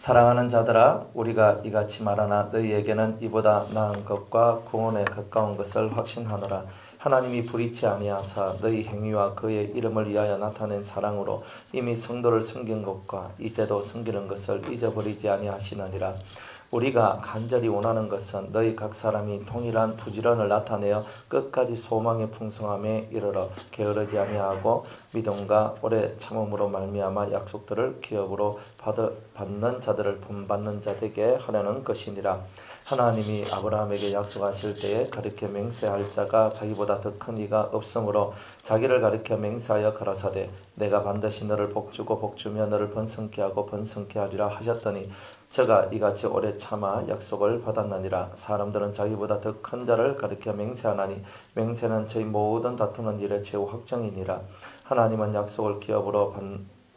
사랑하는 자들아, 우리가 이같이 말하나 너희에게는 이보다 나은 것과 구원에 가까운 것을 확신하노라. 하나님이 불의치 아니하사 너희 행위와 그의 이름을 위하여 나타낸 사랑으로 이미 성도를 섬긴 것과 이제도 섬기는 것을 잊어버리지 아니하시느니라. 우리가 간절히 원하는 것은 너희 각 사람이 동일한 부지런을 나타내어 끝까지 소망의 풍성함에 이르러 게으르지 아니하고 믿음과 오래 참음으로 말미암아 약속들을 기업으로 받는 자들을 본받는 자에게 하려는 것이니라. 하나님이 아브라함에게 약속하실 때에 가르쳐 맹세할 자가 자기보다 더 큰 이가 없으므로 자기를 가르쳐 맹세하여 가라사대 내가 반드시 너를 복주고 복주며 너를 번성케 하고 번성케 하리라 하셨더니 저가 이같이 오래 참아 약속을 받았느니라. 사람들은 자기보다 더 큰 자를 가르쳐 맹세하나니 맹세는 저희 모든 다투는 일의 최후 확정이니라. 하나님은 약속을 기업으로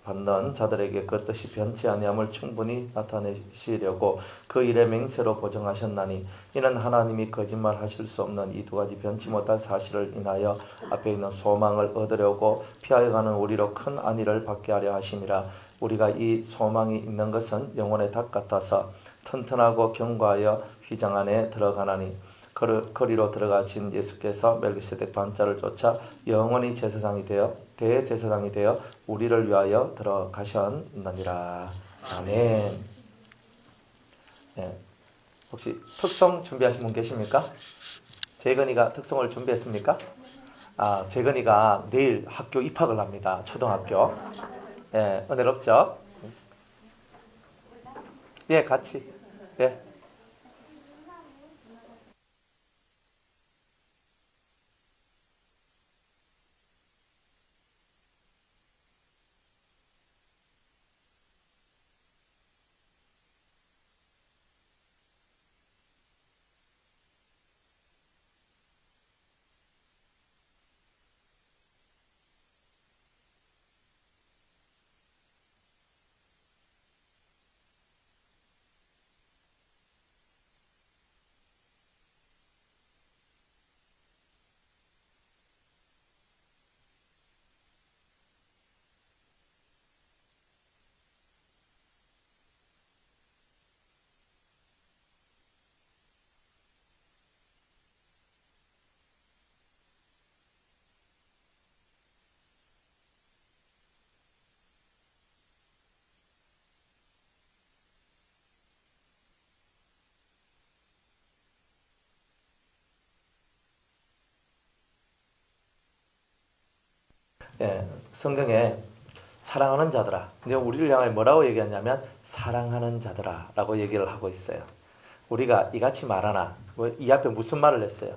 받는 자들에게 그 뜻이 변치 아니함을 충분히 나타내시려고 그 일의 맹세로 보정하셨나니 이는 하나님이 거짓말하실 수 없는 이 두 가지 변치 못할 사실을 인하여 앞에 있는 소망을 얻으려고 피하여 가는 우리로 큰 안위를 받게 하려 하심이라. 우리가 이 소망이 있는 것은 영혼의 닭 같아서 튼튼하고 견고하여 휘장 안에 들어가나니 거리로 들어가신 예수께서 멜기세덱 반자를 쫓아 영원히 제사장이 되어 대제사장이 되어 우리를 위하여 들어가셨느니라. 아멘. 네. 혹시 특성 준비하신 분 계십니까? 재건이가 특성을 준비했습니까? 재건이가 내일 학교 입학을 합니다. 초등학교. 네, 은혜롭죠? 예, 같이. 예. 예, 성경에 사랑하는 자들아. 근데 우리를 향해 뭐라고 얘기하냐면 사랑하는 자들아 라고 얘기를 하고 있어요. 우리가 이같이 말하나 이 앞에 무슨 말을 했어요?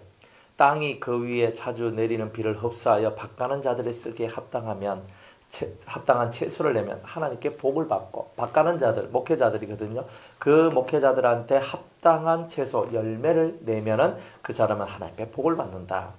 땅이 그 위에 자주 내리는 비를 흡수하여 밭가는 자들의 쓰기에 합당한 채소를 내면 하나님께 복을 받고 밭가는 자들, 목회자들이거든요. 그 목회자들한테 합당한 채소, 열매를 내면은 그 사람은 하나님께 복을 받는다.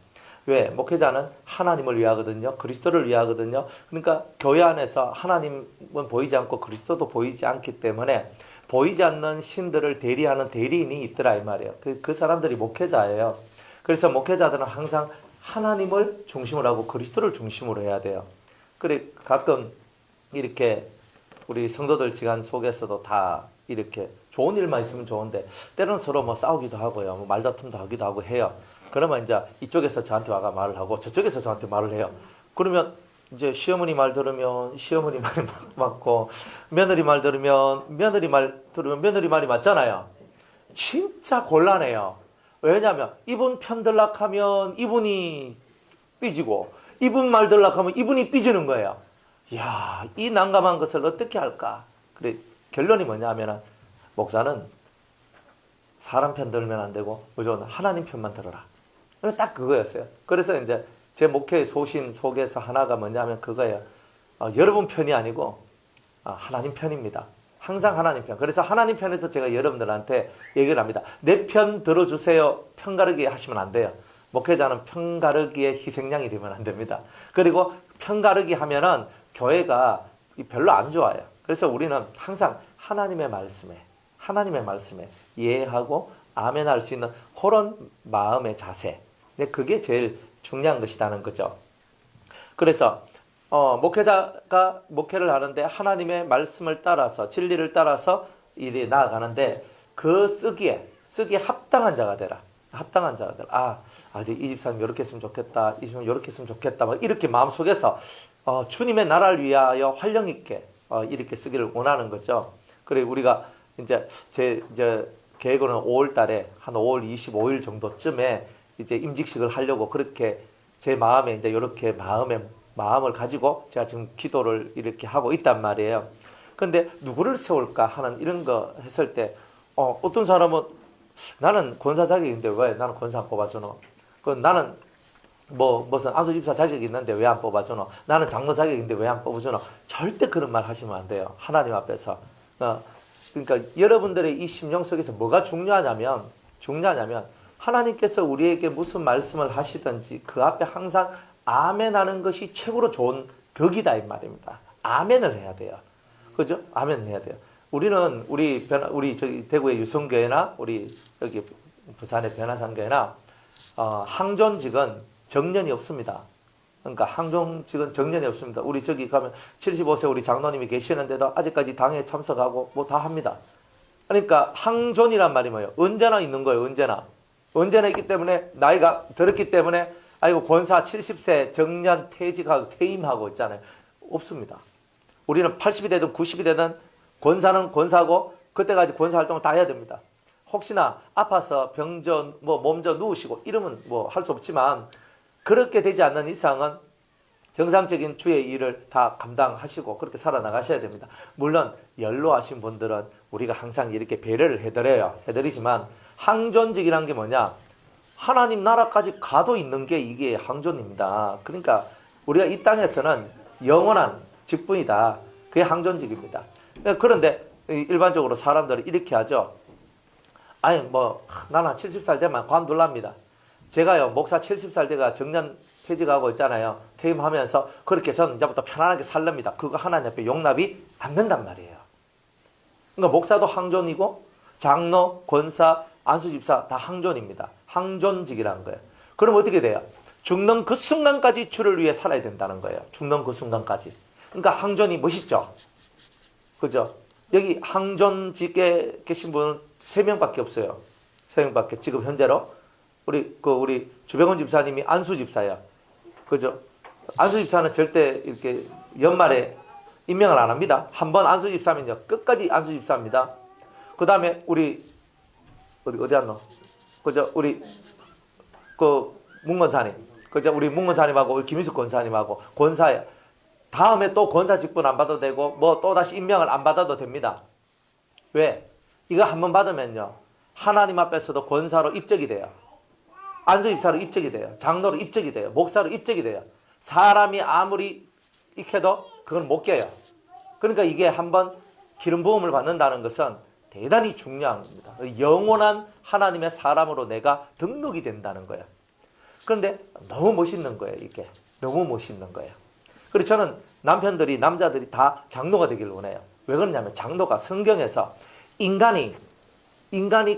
왜? 목회자는 하나님을 위하거든요. 그리스도를 위하거든요. 그러니까 교회 안에서 하나님은 보이지 않고 그리스도도 보이지 않기 때문에 보이지 않는 신들을 대리하는 대리인이 있더라 이 말이에요. 그 사람들이 목회자예요. 그래서 목회자들은 항상 하나님을 중심으로 하고 그리스도를 중심으로 해야 돼요. 그래 가끔 이렇게 우리 성도들 시간 속에서도 다 이렇게 좋은 일만 있으면 좋은데 때로는 서로 뭐 싸우기도 하고요. 뭐 말다툼도 하기도 하고 해요. 그러면 이제 이쪽에서 저한테 와가 말을 하고 저쪽에서 저한테 말을 해요. 그러면 이제 시어머니 말 들으면 시어머니 말이 맞고 며느리 말 들으면 며느리 말이 맞잖아요. 진짜 곤란해요. 왜냐하면 이분 편 들락하면 이분이 삐지고 이분 말 들락하면 이분이 삐지는 거예요. 이야, 이 난감한 것을 어떻게 할까? 그래 결론이 뭐냐면은 목사는 사람 편 들면 안 되고 무조건 하나님 편만 들어라. 딱 그거였어요. 그래서 이제 제 목회의 소신 속에서 하나가 뭐냐면 그거예요. 여러분 편이 아니고 하나님 편입니다. 항상 하나님 편. 그래서 하나님 편에서 제가 여러분들한테 얘기를 합니다. 내 편 들어주세요. 편가르기 하시면 안 돼요. 목회자는 편가르기의 희생양이 되면 안 됩니다. 그리고 편가르기 하면은 교회가 별로 안 좋아요. 그래서 우리는 항상 하나님의 말씀에 이해하고 아멘 할 수 있는 그런 마음의 자세. 근데 그게 제일 중요한 것이라는 거죠. 그래서 목회자가 목회를 하는데 하나님의 말씀을 따라서 진리를 따라서 일이 나아가는데 그 쓰기에 합당한 자가 되라. 합당한 자가 되라. 이 집사님 이렇게 했으면 좋겠다. 이 집사님 이렇게 했으면 좋겠다. 막 이렇게 마음속에서 주님의 나라를 위하여 활력 있게 이렇게 쓰기를 원하는 거죠. 그래 우리가 이제 계획으로는 5월 달에 한 5월 25일 정도쯤에 이제 임직식을 하려고 그렇게 제 마음에 이제 이렇게 마음을 가지고 제가 지금 기도를 이렇게 하고 있단 말이에요. 근데 누구를 세울까 하는 이런 거 했을 때 어떤 사람은 나는 권사 자격인데 왜 나는 권사 안 뽑아주노? 나는 무슨 안수 집사 자격이 있는데 왜 안 뽑아주노? 나는 장로 자격인데 왜 안 뽑아주노? 절대 그런 말 하시면 안 돼요. 하나님 앞에서. 그러니까 여러분들의 이 심령 속에서 뭐가 중요하냐면 하나님께서 우리에게 무슨 말씀을 하시든지 그 앞에 항상 아멘 하는 것이 최고로 좋은 덕이다 이 말입니다. 아멘을 해야 돼요. 그죠? 아멘 해야 돼요. 우리 저기 대구의 유성교회나 우리 여기 부산의 변화산교회나 항존직은 정년이 없습니다. 그러니까 항존직은 정년이 없습니다. 우리 저기 가면 75세 우리 장로님이 계시는데도 아직까지 당에 참석하고 뭐 다 합니다. 그러니까 항존이란 말이 뭐예요? 언제나 있는 거예요. 언제나 있기 때문에 나이가 들었기 때문에 아이고 권사 70세 정년 퇴직하고 퇴임하고 있잖아요. 없습니다. 우리는 80이 되든 90이 되든 권사는 권사고 그때까지 권사 활동을 다 해야 됩니다. 혹시나 아파서 병져 몸져 누우시고 이러면 할 수 없지만 그렇게 되지 않는 이상은 정상적인 주의 일을 다 감당하시고 그렇게 살아나가셔야 됩니다. 물론 연로하신 분들은 우리가 항상 이렇게 배려를 해드리지만 항존직이란 게 뭐냐? 하나님 나라까지 가도 있는 게 이게 항존입니다. 그러니까 우리가 이 땅에서는 영원한 직분이다. 그게 항존직입니다. 그런데 일반적으로 사람들은 이렇게 하죠. 나는 70살 되면 관둘랍니다. 제가요, 목사 70살 돼가 정년 퇴직하고 있잖아요. 퇴임하면서 그렇게 저는 이제부터 편안하게 살랍니다. 그거 하나님 앞에 용납이 안 된단 말이에요. 그러니까 목사도 항존이고 장로, 권사, 안수집사 다 항존입니다. 항존직이라는 거예요. 그럼 어떻게 돼요? 죽는 그 순간까지 주를 위해 살아야 된다는 거예요. 죽는 그 순간까지. 그러니까 항존이 멋있죠? 그죠? 여기 항존직에 계신 분은 3명밖에 없어요. 3명밖에 지금 현재로. 우리 주병원 집사님이 안수 집사예요. 그죠? 안수 집사는 절대 이렇게 연말에 임명을 안 합니다. 한번 안수 집사면요. 끝까지 안수 집사입니다. 그 다음에 어디 갔노? 그죠? 우리 문건사님. 그죠? 우리 문건사님하고 우리 김희숙 권사님하고 권사예요. 다음에 또 권사 직분 안 받아도 되고 또 다시 임명을 안 받아도 됩니다. 왜? 이거 한번 받으면요. 하나님 앞에서도 권사로 입적이 돼요. 안수집사로 입적이 돼요. 장로로 입적이 돼요. 목사로 입적이 돼요. 사람이 아무리 익혀도 그건 못 껴요. 그러니까 이게 한번 기름 부음을 받는다는 것은 대단히 중요한 겁니다. 영원한 하나님의 사람으로 내가 등록이 된다는 거예요. 그런데 너무 멋있는 거예요. 이게 너무 멋있는 거예요. 그래서 저는 남자들이 다 장로가 되기를 원해요. 왜 그러냐면 장로가 성경에서 인간이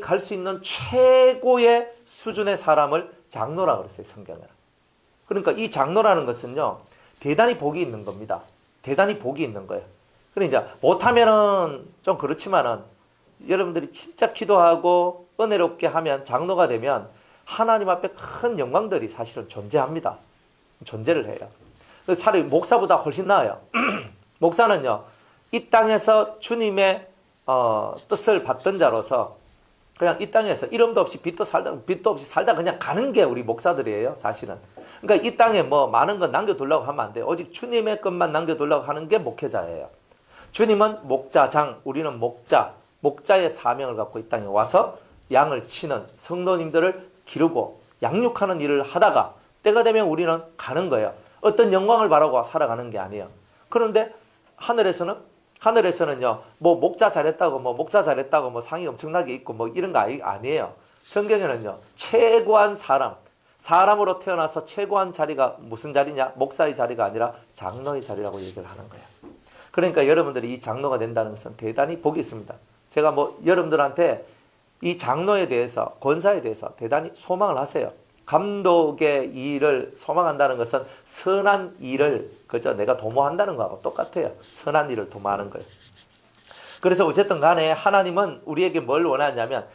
갈 수 있는 최고의 수준의 사람을 장로라고 그랬어요. 성경에는. 그러니까 이 장로라는 것은요. 대단히 복이 있는 겁니다. 대단히 복이 있는 거예요. 그러니까 이제 못하면은 좀 그렇지만은 여러분들이 진짜 기도하고 은혜롭게 하면 장로가 되면 하나님 앞에 큰 영광들이 사실은 존재합니다. 존재를 해요. 차라리 목사보다 훨씬 나아요. 목사는요. 이 땅에서 주님의 뜻을 받던 자로서 그냥 이 땅에서 이름도 없이 빛도 없이 살다 그냥 가는 게 우리 목사들이에요. 사실은. 그러니까 이 땅에 많은 건 남겨두려고 하면 안 돼요. 오직 주님의 것만 남겨두려고 하는 게 목회자예요. 주님은 목자장, 우리는 목자의 사명을 갖고 이 땅에 와서 양을 치는 성도님들을 기르고 양육하는 일을 하다가 때가 되면 우리는 가는 거예요. 어떤 영광을 바라고 살아가는 게 아니에요. 그런데 하늘에서는요, 목자 잘했다고, 목사 잘했다고, 상이 엄청나게 있고, 이런 거 아니에요. 성경에는요, 최고한 사람으로 태어나서 최고한 자리가 무슨 자리냐? 목사의 자리가 아니라 장로의 자리라고 얘기를 하는 거예요. 그러니까 여러분들이 이 장로가 된다는 것은 대단히 복이 있습니다. 제가 여러분들한테 이 장로에 대해서, 권사에 대해서 대단히 소망을 하세요. 감독의 일을 소망한다는 것은 선한 일을 그저 내가 도모한다는 거하고 똑같아요. 선한 일을 도모하는 거예요. 그래서 어쨌든 간에 하나님은 우리에게 뭘 원하냐면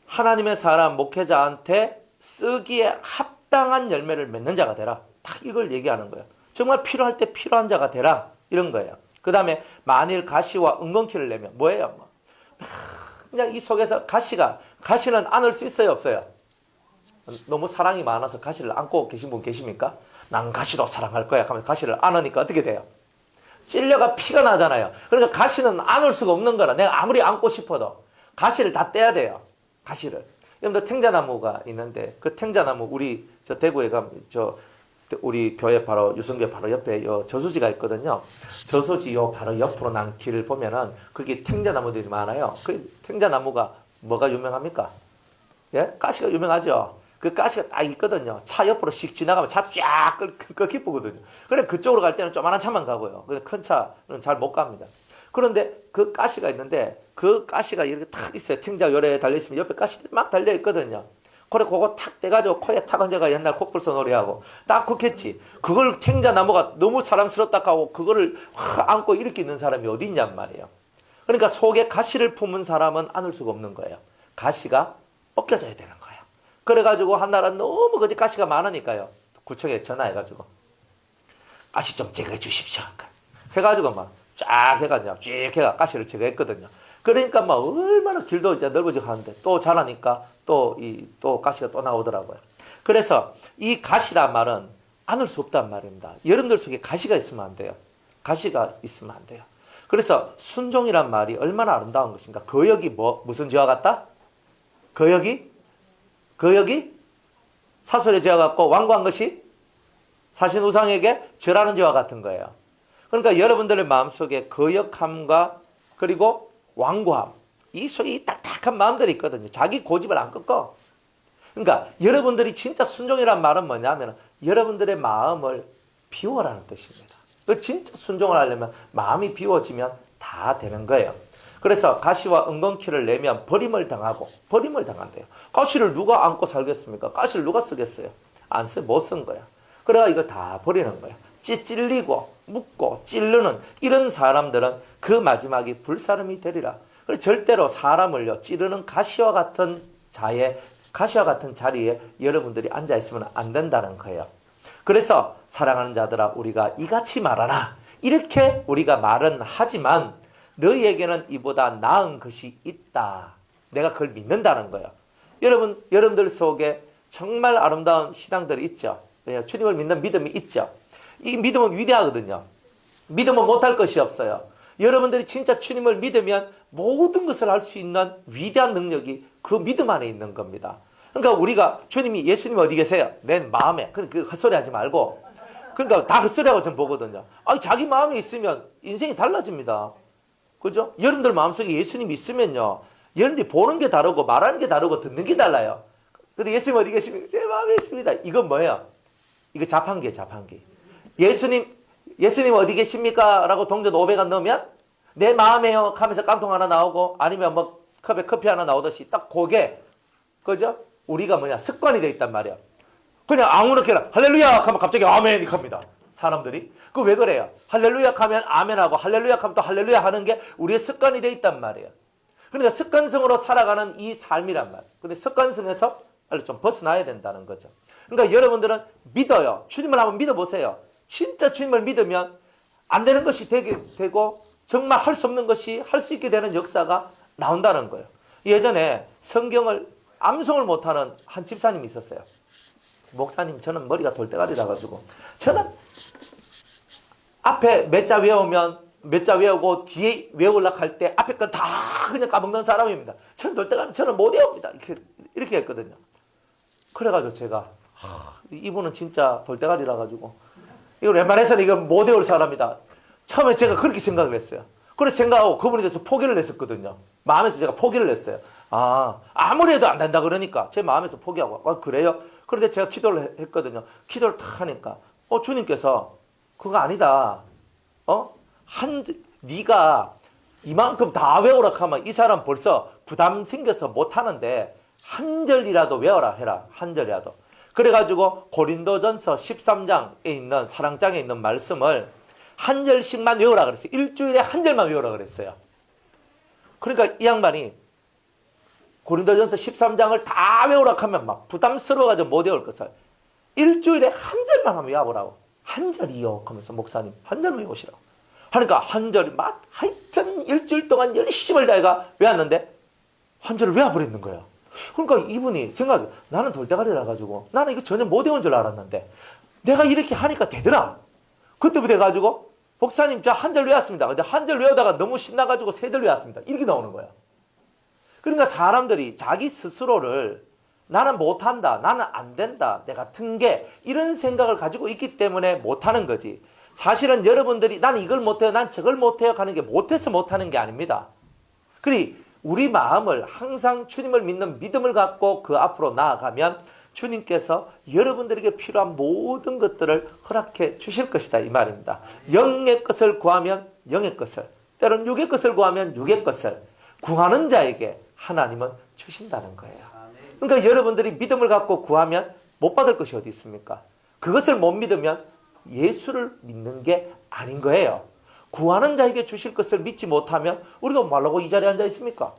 하나님의 사람 목회자한테 쓰기에 합당한 열매를 맺는 자가 되라. 딱 이걸 얘기하는 거예요. 정말 필요할 때 필요한 자가 되라. 이런 거예요. 그 다음에 만일 가시와 은건키를 내면 뭐예요? 그냥 이 속에서 가시는 안을 수 있어요? 없어요? 너무 사랑이 많아서 가시를 안고 계신 분 계십니까? 난 가시도 사랑할 거야 하면서 가시를 안으니까 어떻게 돼요? 찔려가 피가 나잖아요. 그러니까 가시는 안을 수가 없는 거라. 내가 아무리 안고 싶어도 가시를 다 떼야 돼요. 가시를. 여러분들 탱자나무가 있는데 그 탱자나무 우리 저 대구에 가면 우리 교회 바로 유성교회 바로 옆에 저수지가 있거든요. 저수지 바로 옆으로 난 길을 보면은 거기 탱자나무들이 많아요. 그 탱자나무가 뭐가 유명합니까? 예? 가시가 유명하죠. 그 가시가 딱 있거든요. 차 옆으로 씩 지나가면 차 쫙 기쁘거든요. 그래 그쪽으로 갈 때는 조그만한 차만 가고요. 큰 차는 잘 못 갑니다. 그런데 그 가시가 있는데 그 가시가 이렇게 탁 있어요. 탱자 열에 달려있으면 옆에 가시들이 막 달려있거든요. 그래 그거 탁 떼가지고 코에 탁 얹어가 옛날 콧불소 놀이하고 딱 그렇겠지. 그걸 탱자나무가 너무 사랑스럽다 하고 그거를 안고 이렇게 있는 사람이 어디 있냔 말이에요. 그러니까 속에 가시를 품은 사람은 안을 수가 없는 거예요. 가시가 벗겨져야 되는 거예요. 그래가지고 한나라는 너무 거짓 가시가 많으니까요. 구청에 전화해가지고 가시 좀 제거해 주십시오. 해가지고 막 쫙 해가지고 쭉 해가 가시를 제거했거든요. 그러니까 막 얼마나 길도 이제 넓어지고 하는데 또 자라니까 또 가시가 또 나오더라고요. 그래서 이 가시란 말은 안을 수 없단 말입니다. 여러분들 속에 가시가 있으면 안 돼요. 가시가 있으면 안 돼요. 그래서 순종이란 말이 얼마나 아름다운 것인가. 거역이 무슨 죄와 같다? 거역이 사설의 죄와 같고 완고한 것이 사신 우상에게 절하는 죄와 같은 거예요. 그러니까 여러분들의 마음속에 거역함과 그리고 완고함, 이 속에 이 딱딱한 마음들이 있거든요. 자기 고집을 안 꺾어. 그러니까 여러분들이 진짜 순종이란 말은 뭐냐면 여러분들의 마음을 비워라는 뜻입니다. 진짜 순종을 하려면 마음이 비워지면 다 되는 거예요. 그래서 가시와 은건키를 내면 버림을 당한대요. 가시를 누가 안고 살겠습니까? 가시를 누가 쓰겠어요? 못 쓴 거야. 그래가 이거 다 버리는 거야. 찔리고 묶고 찌르는 이런 사람들은 그 마지막이 불사름이 되리라. 그래서 절대로 사람을요 찌르는 가시와 같은 자리에 여러분들이 앉아 있으면 안 된다는 거예요. 그래서 사랑하는 자들아 우리가 이같이 말하나 이렇게 우리가 말은 하지만 너희에게는 이보다 나은 것이 있다. 내가 그걸 믿는다는 거예요. 여러분들 속에 정말 아름다운 신앙들이 있죠. 주님을 믿는 믿음이 있죠. 이 믿음은 위대하거든요. 믿으면 못할 것이 없어요. 여러분들이 진짜 주님을 믿으면 모든 것을 할 수 있는 위대한 능력이 그 믿음 안에 있는 겁니다. 그러니까 우리가 예수님 어디 계세요? 내 마음에. 그 헛소리 하지 말고. 그러니까 다 헛소리하고 좀 보거든요. 자기 마음에 있으면 인생이 달라집니다. 그죠? 여러분들 마음속에 예수님이 있으면요. 여러분들이 보는 게 다르고 말하는 게 다르고 듣는 게 달라요. 근데 예수님 어디 계십니까? 제 마음에 있습니다. 이건 뭐예요? 이거 자판기예요, 자판기. 예수님 어디 계십니까? 라고 동전 500원 넣으면 내 마음에요 하면서 깡통 하나 나오고 아니면 뭐 컵에 커피 하나 나오듯이 딱 그게 그죠? 우리가 습관이 돼 있단 말이야. 그냥 아무렇게나 할렐루야 하면 갑자기 아멘 합니다. 사람들이. 그 왜 그래요? 할렐루야 하면 아멘하고 할렐루야 하면 또 할렐루야 하는 게 우리의 습관이 돼 있단 말이에요. 그러니까 습관성으로 살아가는 이 삶이란 말이에요. 근데 습관성에서 빨리 좀 벗어나야 된다는 거죠. 그러니까 여러분들은 믿어요. 주님을 한번 믿어보세요. 진짜 주님을 믿으면 안 되는 것이 되게 되고 정말 할 수 없는 것이 할 수 있게 되는 역사가 나온다는 거예요. 예전에 성경을 암송을 못하는 한 집사님이 있었어요. 목사님 저는 머리가 돌대가리라 가지고 저는 앞에 몇 자 외우고 뒤에 외우려고 할 때 앞에 건 다 그냥 까먹는 사람입니다. 저는 돌대가리 저는 못 외웁니다. 이렇게 했거든요. 그래가지고 제가 이분은 진짜 돌대가리라 가지고 이걸 웬만해서는 이건 못 외울 사람이다. 처음에 제가 그렇게 생각을 했어요. 그래서 생각하고 그분에 대해서 포기를 했었거든요. 마음에서 제가 포기를 했어요. 아무리 해도 안 된다 그러니까 제 마음에서 포기하고 그래요? 그런데 제가 기도를 했거든요. 기도를 탁 하니까 주님께서 그거 아니다. 네가 이만큼 다 외우라 하면 이 사람 벌써 부담 생겨서 못하는데 한 절이라도 외워라 해라. 한 절이라도. 그래가지고 고린도전서 13장에 있는 사랑장에 있는 말씀을 한 절씩만 외우라 그랬어요. 일주일에 한 절만 외우라 그랬어요. 그러니까 이 양반이 고린도전서 13장을 다 외우라 하면 막 부담스러워가지고 못 외울 것을 일주일에 한 절만 하면 외워보라고. 한 절이요 하면서 목사님 한 절만 외우시라고. 하니까 한 절이 막 하여튼 일주일 동안 열심을 다해가 외웠는데 한 절을 외워버리는 거예요. 그러니까 이분이 생각해, 나는 돌대가리라 가지고 나는 이거 전혀 못 외운 줄 알았는데 내가 이렇게 하니까 되더라. 그때부터 해가지고 목사님 저 한 절 외웠습니다. 근데 한 절 외우다가 너무 신나가지고 세 절 외웠습니다. 이렇게 나오는 거야. 그러니까 사람들이 자기 스스로를 나는 못한다, 나는 안 된다, 내가 튼게 이런 생각을 가지고 있기 때문에 못하는 거지. 사실은 여러분들이 난 이걸 못해요, 난 저걸 못해요 하는 게 못해서 못하는 게 아닙니다. 그리 우리 마음을 항상 주님을 믿는 믿음을 갖고 그 앞으로 나아가면 주님께서 여러분들에게 필요한 모든 것들을 허락해 주실 것이다 이 말입니다. 영의 것을 구하면 영의 것을, 때로는 육의 것을 구하면 육의 것을 구하는 자에게 하나님은 주신다는 거예요. 그러니까 여러분들이 믿음을 갖고 구하면 못 받을 것이 어디 있습니까? 그것을 못 믿으면 예수를 믿는 게 아닌 거예요. 구하는 자에게 주실 것을 믿지 못하면 우리가 말라고 이 자리에 앉아 있습니까?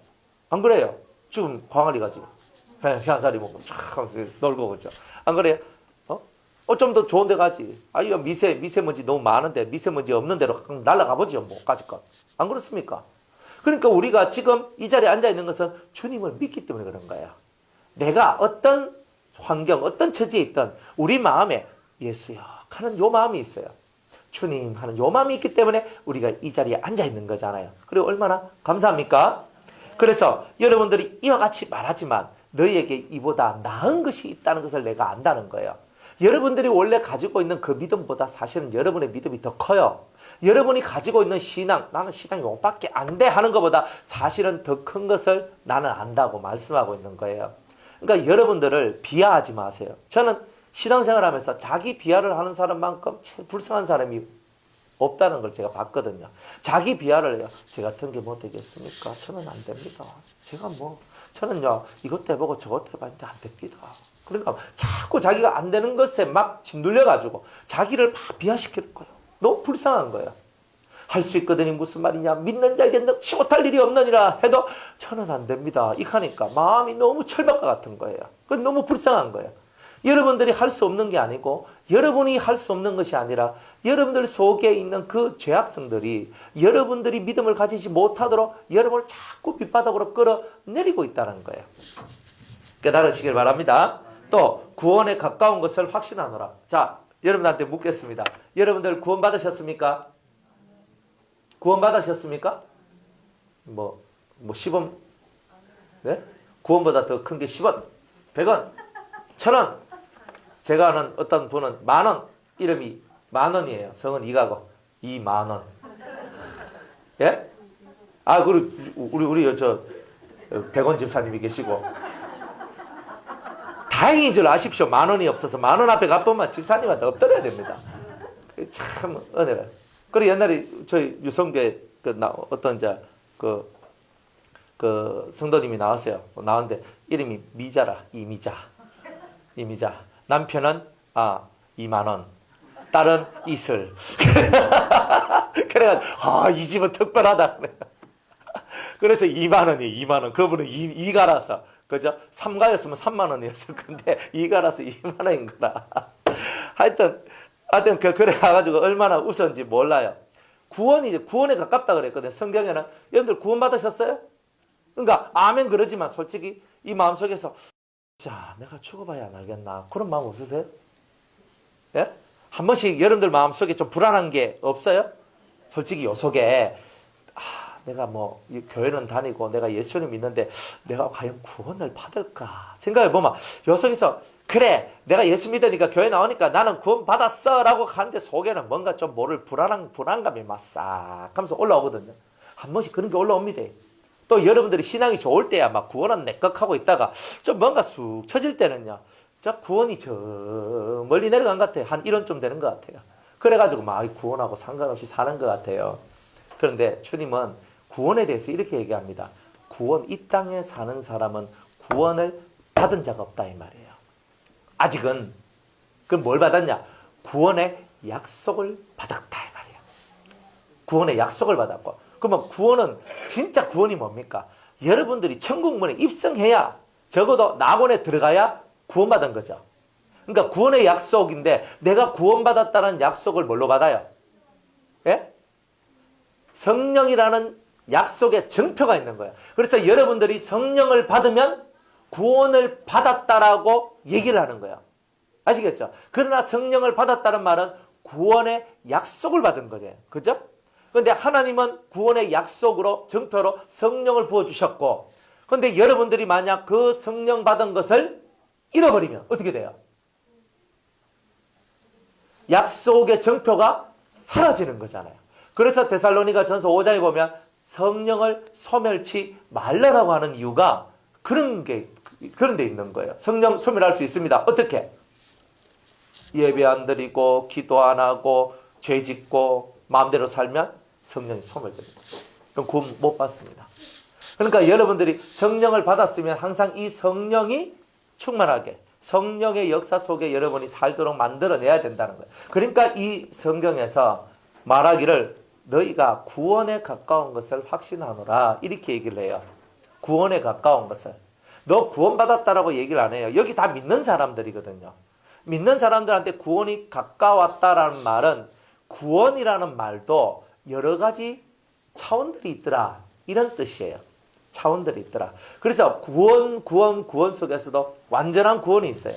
안 그래요? 지금 광안리 가지고 해안살이 먹고 촥 놀고 그죠? 안 그래요? 좀 더 좋은 데 가지. 이거 미세먼지 너무 많은데 미세먼지 없는 데로 날아가 보죠. 뭐 까짓것. 안 그렇습니까? 그러니까 우리가 지금 이 자리에 앉아 있는 것은 주님을 믿기 때문에 그런 거예요. 내가 어떤 환경, 어떤 처지에 있든 우리 마음에 예수여 하는 요 마음이 있어요. 주님 하는 요 마음이 있기 때문에 우리가 이 자리에 앉아 있는 거잖아요. 그리고 얼마나 감사합니까? 그래서 여러분들이 이와 같이 말하지만 너희에게 이보다 나은 것이 있다는 것을 내가 안다는 거예요. 여러분들이 원래 가지고 있는 그 믿음보다 사실은 여러분의 믿음이 더 커요. 여러분이 가지고 있는 신앙, 나는 신앙이 요밖에 안 돼 하는 것보다 사실은 더 큰 것을 나는 안다고 말씀하고 있는 거예요. 그러니까 여러분들을 비하하지 마세요. 저는 신앙생활하면서 자기 비하를 하는 사람만큼 제일 불쌍한 사람이 없다는 걸 제가 봤거든요. 자기 비하를 해요. 제 같은 게 뭐 되겠습니까? 저는 안 됩니다. 저는요 이것도 해보고 저것도 해봤는데 안 됩니다. 그러니까 자꾸 자기가 안 되는 것에 막 짓눌려가지고 자기를 막 비하시키는 거예요. 너무 불쌍한 거예요. 할 수 있거든이 무슨 말이냐. 믿는 자에게 능치 못할 일이 없느니라 해도 저는 안 됩니다. 이렇게 하니까 마음이 너무 철벽과 같은 거예요. 그건 너무 불쌍한 거예요. 여러분들이 할 수 없는 게 아니고 여러분이 할 수 없는 것이 아니라 여러분들 속에 있는 그 죄악성들이 여러분들이 믿음을 가지지 못하도록 여러분을 자꾸 밑바닥으로 끌어내리고 있다는 거예요. 깨달으시길 바랍니다. 또 구원에 가까운 것을 확신하노라. 자, 여러분한테 묻겠습니다. 여러분들 구원 받으셨습니까? 구원 받으셨습니까? 뭐 10원? 네? 구원보다 더 큰 게 10원, 100원, 1000원. 제가 아는 어떤 분은 10,000원, 이름이 10,000원이에요. 성은 이가고 20,000원. 예? 그리고 우리 저 100원 집사님이 계시고. 다행인 줄 아십시오. 10,000원이 없어서 10,000원 앞에 갔더만 집사님한테 엎드려야 됩니다. 참 은혜가. 그리고 옛날에 저희 유성교회 어떤 그 성도님이 나왔어요. 나왔는데 이름이 미자라. 이미자. 남편은 20,000원. 딸은 이슬. 그래가지고 이 집은 특별하다. 그래서 20,000원이 20,000원. 그분은 이가라서 그죠? 3가였으면 30,000원이었을 건데 2가라서 20,000원인 거라. 하여튼 그래 가지고 얼마나 웃었는지 몰라요. 구원에 가깝다 그랬거든. 성경에는. 여러분들 구원 받으셨어요? 그러니까 아멘 그러지만 솔직히 이 마음속에서 자, 내가 죽어봐야 안 알겠나. 그런 마음 없으세요? 예? 한 번씩 여러분들 마음속에 좀 불안한 게 없어요? 솔직히 요 속에 내가 교회는 다니고 내가 예수님 믿는데 내가 과연 구원을 받을까 생각해보면 요 속에서 그래 내가 예수 믿으니까 교회 나오니까 나는 구원 받았어 라고 하는데 속에는 뭔가 좀 모를 불안감이 막 싹 하면서 올라오거든요. 한 번씩 그런 게 올라옵니다. 또 여러분들이 신앙이 좋을 때야 막 구원은 내꺼하고 있다가 좀 뭔가 쑥 처질 때는요. 저 구원이 저 멀리 내려간 것 같아요. 한 1원쯤 되는 것 같아요. 그래가지고 막 구원하고 상관없이 사는 것 같아요. 그런데 주님은 구원에 대해서 이렇게 얘기합니다. 이 땅에 사는 사람은 구원을 받은 자가 없다 이 말이에요. 아직은. 그럼 뭘 받았냐? 구원의 약속을 받았다 이 말이에요. 구원의 약속을 받았고. 그러면 구원은, 진짜 구원이 뭡니까? 여러분들이 천국문에 입성해야, 적어도 낙원에 들어가야 구원받은 거죠. 그러니까 구원의 약속인데 내가 구원받았다는 약속을 뭘로 받아요? 예? 성령이라는 약속의 증표가 있는 거예요. 그래서 여러분들이 성령을 받으면 구원을 받았다라고 얘기를 하는 거예요. 아시겠죠? 그러나 성령을 받았다는 말은 구원의 약속을 받은 거죠. 그죠? 그런데 하나님은 구원의 약속으로, 증표로 성령을 부어주셨고, 그런데 여러분들이 만약 그 성령 받은 것을 잃어버리면 어떻게 돼요? 약속의 증표가 사라지는 거잖아요. 그래서 데살로니가 전서 5장에 보면 성령을 소멸치 말라라고 하는 이유가 그런 데 있는 거예요. 성령 소멸할 수 있습니다. 어떻게? 예배 안 드리고 기도 안 하고 죄 짓고 마음대로 살면 성령이 소멸됩니다. 그럼 구원 못 받습니다. 그러니까 여러분들이 성령을 받았으면 항상 이 성령이 충만하게 성령의 역사 속에 여러분이 살도록 만들어내야 된다는 거예요. 그러니까 이 성경에서 말하기를 너희가 구원에 가까운 것을 확신하노라 이렇게 얘기를 해요. 구원에 가까운 것을. 너 구원받았다라고 얘기를 안 해요. 여기 다 믿는 사람들이거든요. 믿는 사람들한테 구원이 가까웠다라는 말은 구원이라는 말도 여러 가지 차원들이 있더라 이런 뜻이에요. 차원들이 있더라. 그래서 구원 속에서도 완전한 구원이 있어요.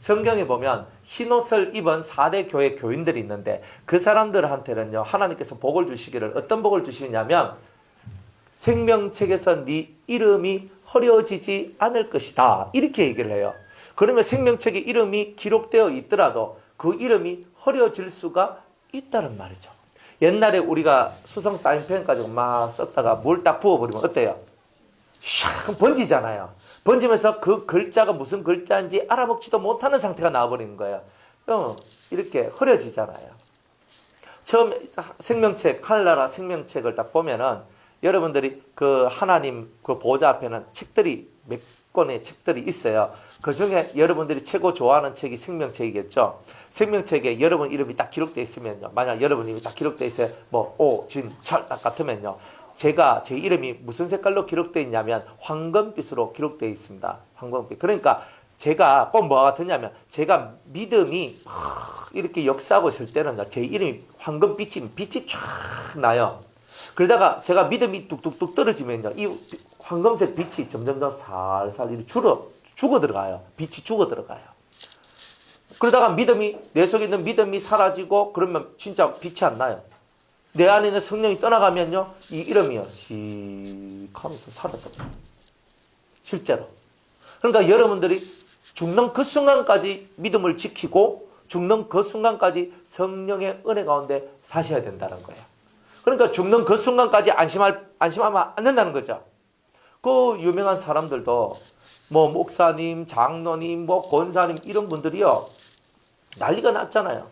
성경에 보면 흰옷을 입은 4대 교회 교인들이 있는데 그 사람들한테는요 하나님께서 복을 주시기를 어떤 복을 주시냐면 생명책에서 네 이름이 허려지지 않을 것이다 이렇게 얘기를 해요. 그러면 생명책에 이름이 기록되어 있더라도 그 이름이 허려질 수가 있다는 말이죠. 옛날에 우리가 수성 사인펜 가지고 막 썼다가 물 딱 부어버리면 어때요? 샥 번지잖아요. 번지면서 그 글자가 무슨 글자인지 알아먹지도 못하는 상태가 나와버리는 거예요. 이렇게 흐려지잖아요. 처음 생명책, 하늘나라 생명책을 딱 보면은 여러분들이 그 하나님 그 보좌 앞에는 책들이 몇 권의 책들이 있어요. 그 중에 여러분들이 최고 좋아하는 책이 생명책이겠죠. 생명책에 여러분 이름이 딱 기록되어 있으면요. 만약 여러분 이름이 딱 기록되어 있어요. 뭐, 오, 진, 철 딱 같으면요. 제 이름이 무슨 색깔로 기록되어 있냐면 황금빛으로 기록되어 있습니다. 황금빛. 그러니까 제가 꼭 뭐가 같으냐면 제가 믿음이 이렇게 역사하고 있을 때는 제 이름이 빛이 쫙 나요. 그러다가 제가 믿음이 뚝뚝뚝 떨어지면요. 이 황금색 빛이 점점 살살 이렇게 죽어 들어가요. 빛이 죽어 들어가요. 그러다가 내 속에 있는 믿음이 사라지고 그러면 진짜 빛이 안 나요. 내 안에 있는 성령이 떠나가면요. 이 이름이요. 씩 하면서 사라져요. 실제로. 그러니까 여러분들이 죽는 그 순간까지 믿음을 지키고 죽는 그 순간까지 성령의 은혜 가운데 사셔야 된다는 거예요. 그러니까 죽는 그 순간까지 안심하면 안 된다는 거죠. 그 유명한 사람들도 뭐 목사님, 장로님, 뭐 권사님 이런 분들이요. 난리가 났잖아요.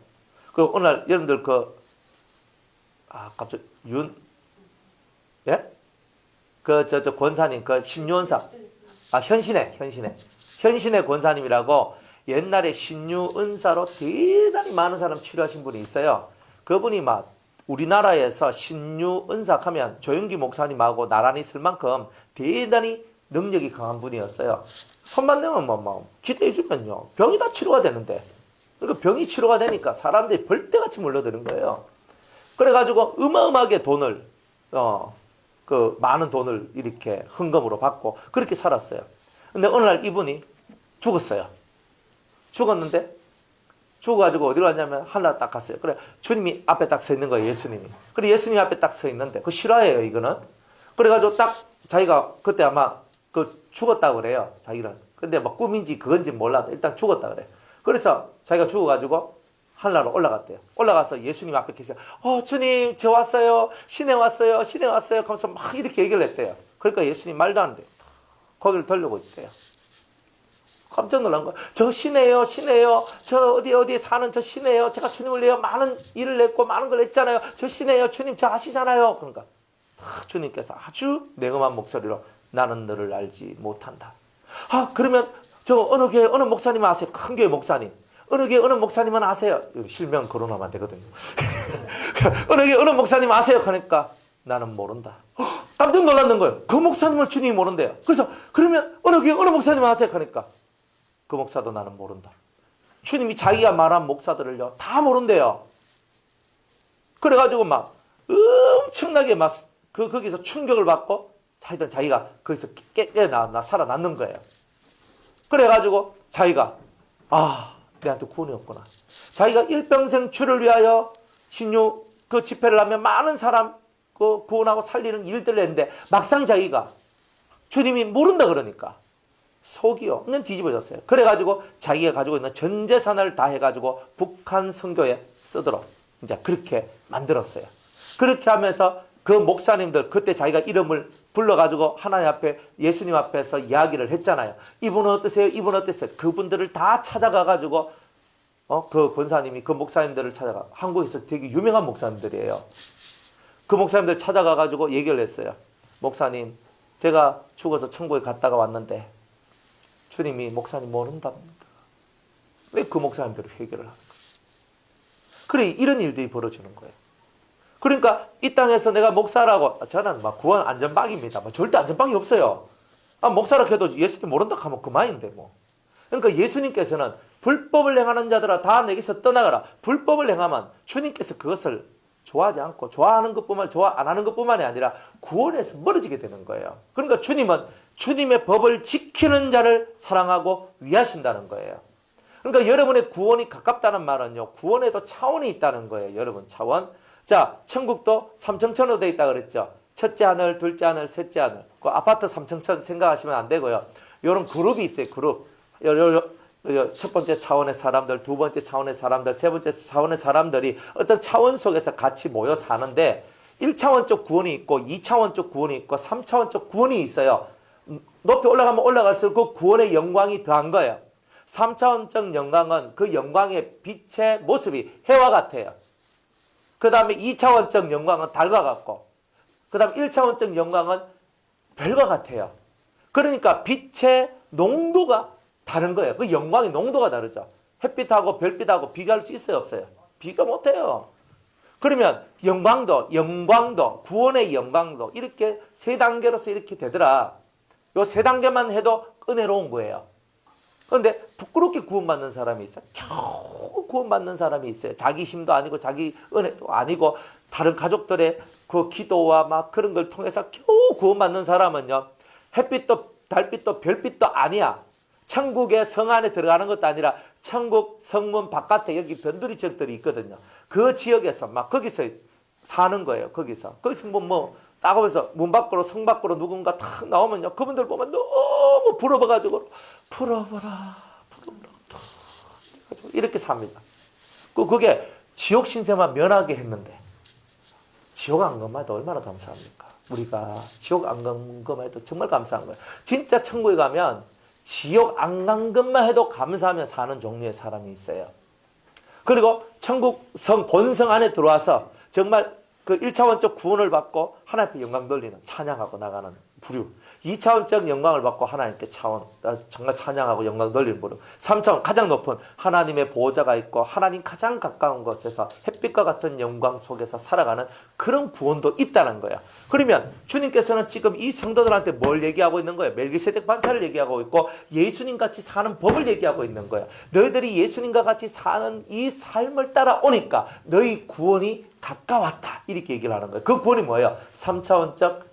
그 오늘 여러분들 갑자기 권사님, 신유은사. 현신의 권사님이라고 옛날에 신유은사로 대단히 많은 사람 치료하신 분이 있어요. 그분이 막 우리나라에서 신유은사 하면 조영기 목사님하고 나란히 쓸 만큼 대단히 능력이 강한 분이었어요. 손만 내면 기도해 주면요. 병이 다 치료가 되는데. 그러니까 병이 치료가 되니까 사람들이 벌떼같이 몰려드는 거예요. 그래가지고 어마어마하게 돈을 많은 돈을 이렇게 헌금으로 받고 그렇게 살았어요. 근데 어느 날 이분이 죽었어요. 죽었는데 죽어가지고 어디로 갔냐면 하늘나라 딱 갔어요. 그래 주님이 앞에 딱 서 있는 거예요. 예수님이. 그래 예수님이 앞에 딱 서 있는데 그 실화예요 이거는. 그래가지고 딱 자기가 그때 아마 죽었다고 그래요. 자기는. 근데 뭐 꿈인지 그건지 몰라도 일단 죽었다 그래. 그래서 자기가 죽어가지고 하늘나라로 올라갔대요. 올라가서 예수님 앞에 계세요. 주님 저 왔어요. 신에 왔어요. 하면서 막 이렇게 얘기를 했대요. 그러니까 예수님 말도 안 돼요. 거기를 돌리고 있대요. 깜짝 놀란 거예요. 저 신이에요. 저 어디에 사는 저 신이에요. 제가 주님을 위해 많은 일을 했고 많은 걸 했잖아요. 저 신이에요. 주님 저 아시잖아요. 그러니까 주님께서 아주 냉엄한 목소리로 나는 너를 알지 못한다. 그러면 저 어느 교회 어느 목사님 아세요? 큰 교회 목사님. 어느 교회 어느 목사님은 아세요? 실명 거론하면 안 되거든요. 어느 교회 어느 목사님 아세요? 그러니까 나는 모른다. 깜짝 놀랐는 거예요. 그 목사님을 주님이 모른대요. 그래서 그러면 어느 목사님 아세요? 하니까 그 목사도 나는 모른다. 주님이 자기가 말한 목사들을요 다 모른대요. 그래가지고 막 엄청나게 막 거기서 충격을 받고 하여튼 자기가 거기서 깨어나 살아났는 거예요. 그래가지고 자기가 내한테 구원이 없구나. 자기가 일평생 주를 위하여 신유 그 집회를 하면 많은 사람 그 구원하고 살리는 일들을 했는데 막상 자기가 주님이 모른다 그러니까 속이요 그냥 뒤집어졌어요. 그래가지고 자기가 가지고 있는 전 재산을 다 해가지고 북한 선교에 쓰도록 이제 그렇게 만들었어요. 그렇게 하면서 그 목사님들 그때 자기가 이름을 불러가지고 하나님 앞에 예수님 앞에서 이야기를 했잖아요. 이분은 어떠세요? 이분은 어떠세요? 그분들을 다 찾아가가지고 그 권사님이 그 목사님들을 찾아가 한국에서 되게 유명한 목사님들이에요. 그 목사님들 찾아가가지고 얘기를 했어요. 목사님 제가 죽어서 천국에 갔다가 왔는데 주님이 목사님 모른답니다. 왜 그 목사님들을 회개를 하는 거예요? 그래 이런 일들이 벌어지는 거예요. 그러니까 이 땅에서 내가 목사라고 저는 막 구원 안전빵입니다. 절대 안전빵이 없어요. 목사라 해도 예수님 모른다 하면 그만인데 뭐. 그러니까 예수님께서는 불법을 행하는 자들아 다 내게서 떠나가라. 불법을 행하면 주님께서 그것을 좋아하지 않고 좋아하는 것뿐만 좋아 안 하는 것뿐만이 아니라 구원에서 멀어지게 되는 거예요. 그러니까 주님은 주님의 법을 지키는 자를 사랑하고 위하신다는 거예요. 그러니까 여러분의 구원이 가깝다는 말은요. 구원에도 차원이 있다는 거예요. 여러분 차원. 자, 천국도 삼층천으로 되어 있다 그랬죠. 첫째 하늘, 둘째 하늘, 셋째 하늘. 그 아파트 삼층천 생각하시면 안 되고요. 이런 그룹이 있어요. 그룹. 첫 번째 차원의 사람들, 두 번째 차원의 사람들, 세 번째 차원의 사람들이 어떤 차원 속에서 같이 모여 사는데 1차원적 구원이 있고 2차원적 구원이 있고 3차원적 구원이 있어요. 높이 올라가면 올라갈수록 그 구원의 영광이 더한 거예요. 3차원적 영광은 그 영광의 빛의 모습이 해와 같아요. 그 다음에 2차원적 영광은 달과 같고 그 다음 1차원적 영광은 별과 같아요. 그러니까 빛의 농도가 다른 거예요. 그 영광의 농도가 다르죠. 햇빛하고 별빛하고 비교할 수 있어요? 없어요? 비교 못해요. 그러면 영광도 구원의 영광도 이렇게 세 단계로서 이렇게 되더라. 요 세 단계만 해도 은혜로운 거예요. 그런데 부끄럽게 구원받는 사람이 있어요. 겨우 구원받는 사람이 있어요. 자기 힘도 아니고 자기 은혜도 아니고 다른 가족들의 그 기도와 막 그런 걸 통해서 겨우 구원받는 사람은요. 햇빛도 달빛도 별빛도 아니야. 천국의 성 안에 들어가는 것도 아니라 천국 성문 바깥에 여기 변두리 지역들이 있거든요. 그 지역에서 막 거기서 사는 거예요. 거기서 딱 하면서 문 밖으로 성 밖으로 누군가 탁 나오면요. 그분들 보면 너무 부러워가지고 부러워라 이렇게 삽니다. 그게 지옥 신세만 면하게 했는데 지옥 안 간 것만 해도 얼마나 감사합니까? 우리가 지옥 안 간 것만 해도 정말 감사한 거예요. 진짜 천국에 가면 지옥 안 간 것만 해도 감사하며 사는 종류의 사람이 있어요. 그리고 천국 본성 안에 들어와서 정말 그 1차원적 구원을 받고 하나님께 영광 돌리는 찬양하고 나가는 부류. 2차원적 영광을 받고 하나님께 정말 찬양하고 영광 돌리는 부류. 3차원 가장 높은 하나님의 보호자가 있고 하나님 가장 가까운 곳에서 햇빛과 같은 영광 속에서 살아가는 그런 구원도 있다는 거예요. 그러면 주님께서는 지금 이 성도들한테 뭘 얘기하고 있는 거예요? 멜기세덱 반차를 얘기하고 있고 예수님같이 사는 법을 얘기하고 있는 거예요. 너희들이 예수님과 같이 사는 이 삶을 따라오니까 너희 구원이 가까웠다. 이렇게 얘기를 하는 거예요. 그 구원이 뭐예요? 3차원적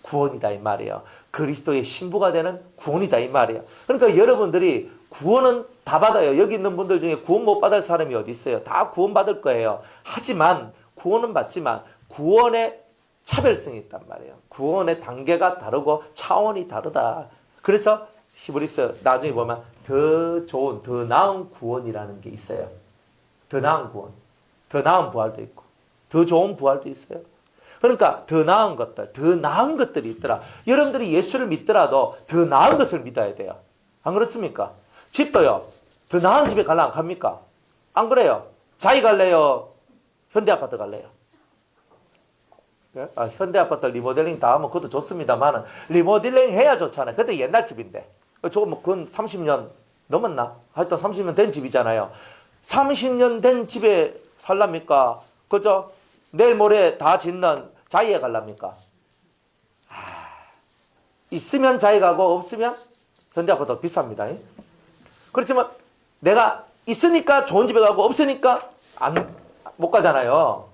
구원이다 이 말이에요. 그리스도의 신부가 되는 구원이다 이 말이에요. 그러니까 여러분들이 구원은 다 받아요. 여기 있는 분들 중에 구원 못 받을 사람이 어디 있어요? 다 구원 받을 거예요. 하지만 구원은 받지만 구원의 차별성이 있단 말이에요. 구원의 단계가 다르고 차원이 다르다. 그래서 히브리서 나중에 보면 더 좋은 더 나은 구원이라는 게 있어요. 더 나은 구원. 더 나은 부활도 있고 더 좋은 부활도 있어요. 그러니까 더 나은 것들이 있더라. 여러분들이 예수를 믿더라도 더 나은 것을 믿어야 돼요. 안 그렇습니까? 집도요. 더 나은 집에 갈라 안 갑니까? 안 그래요? 자기 갈래요? 현대아파트 갈래요? 현대아파트 리모델링 다 하면 그것도 좋습니다만 리모델링 해야 좋잖아요. 그때 옛날 집인데. 그건 30년 넘었나? 하여튼 30년 된 집이잖아요. 30년 된 집에 살랍니까? 그죠? 내일 모레 다 짓는 자의해 갈랍니까? 있으면 자의가고 없으면 현대아파트가 더 비쌉니다. 그렇지만 내가 있으니까 좋은 집에 가고 없으니까 못 가잖아요.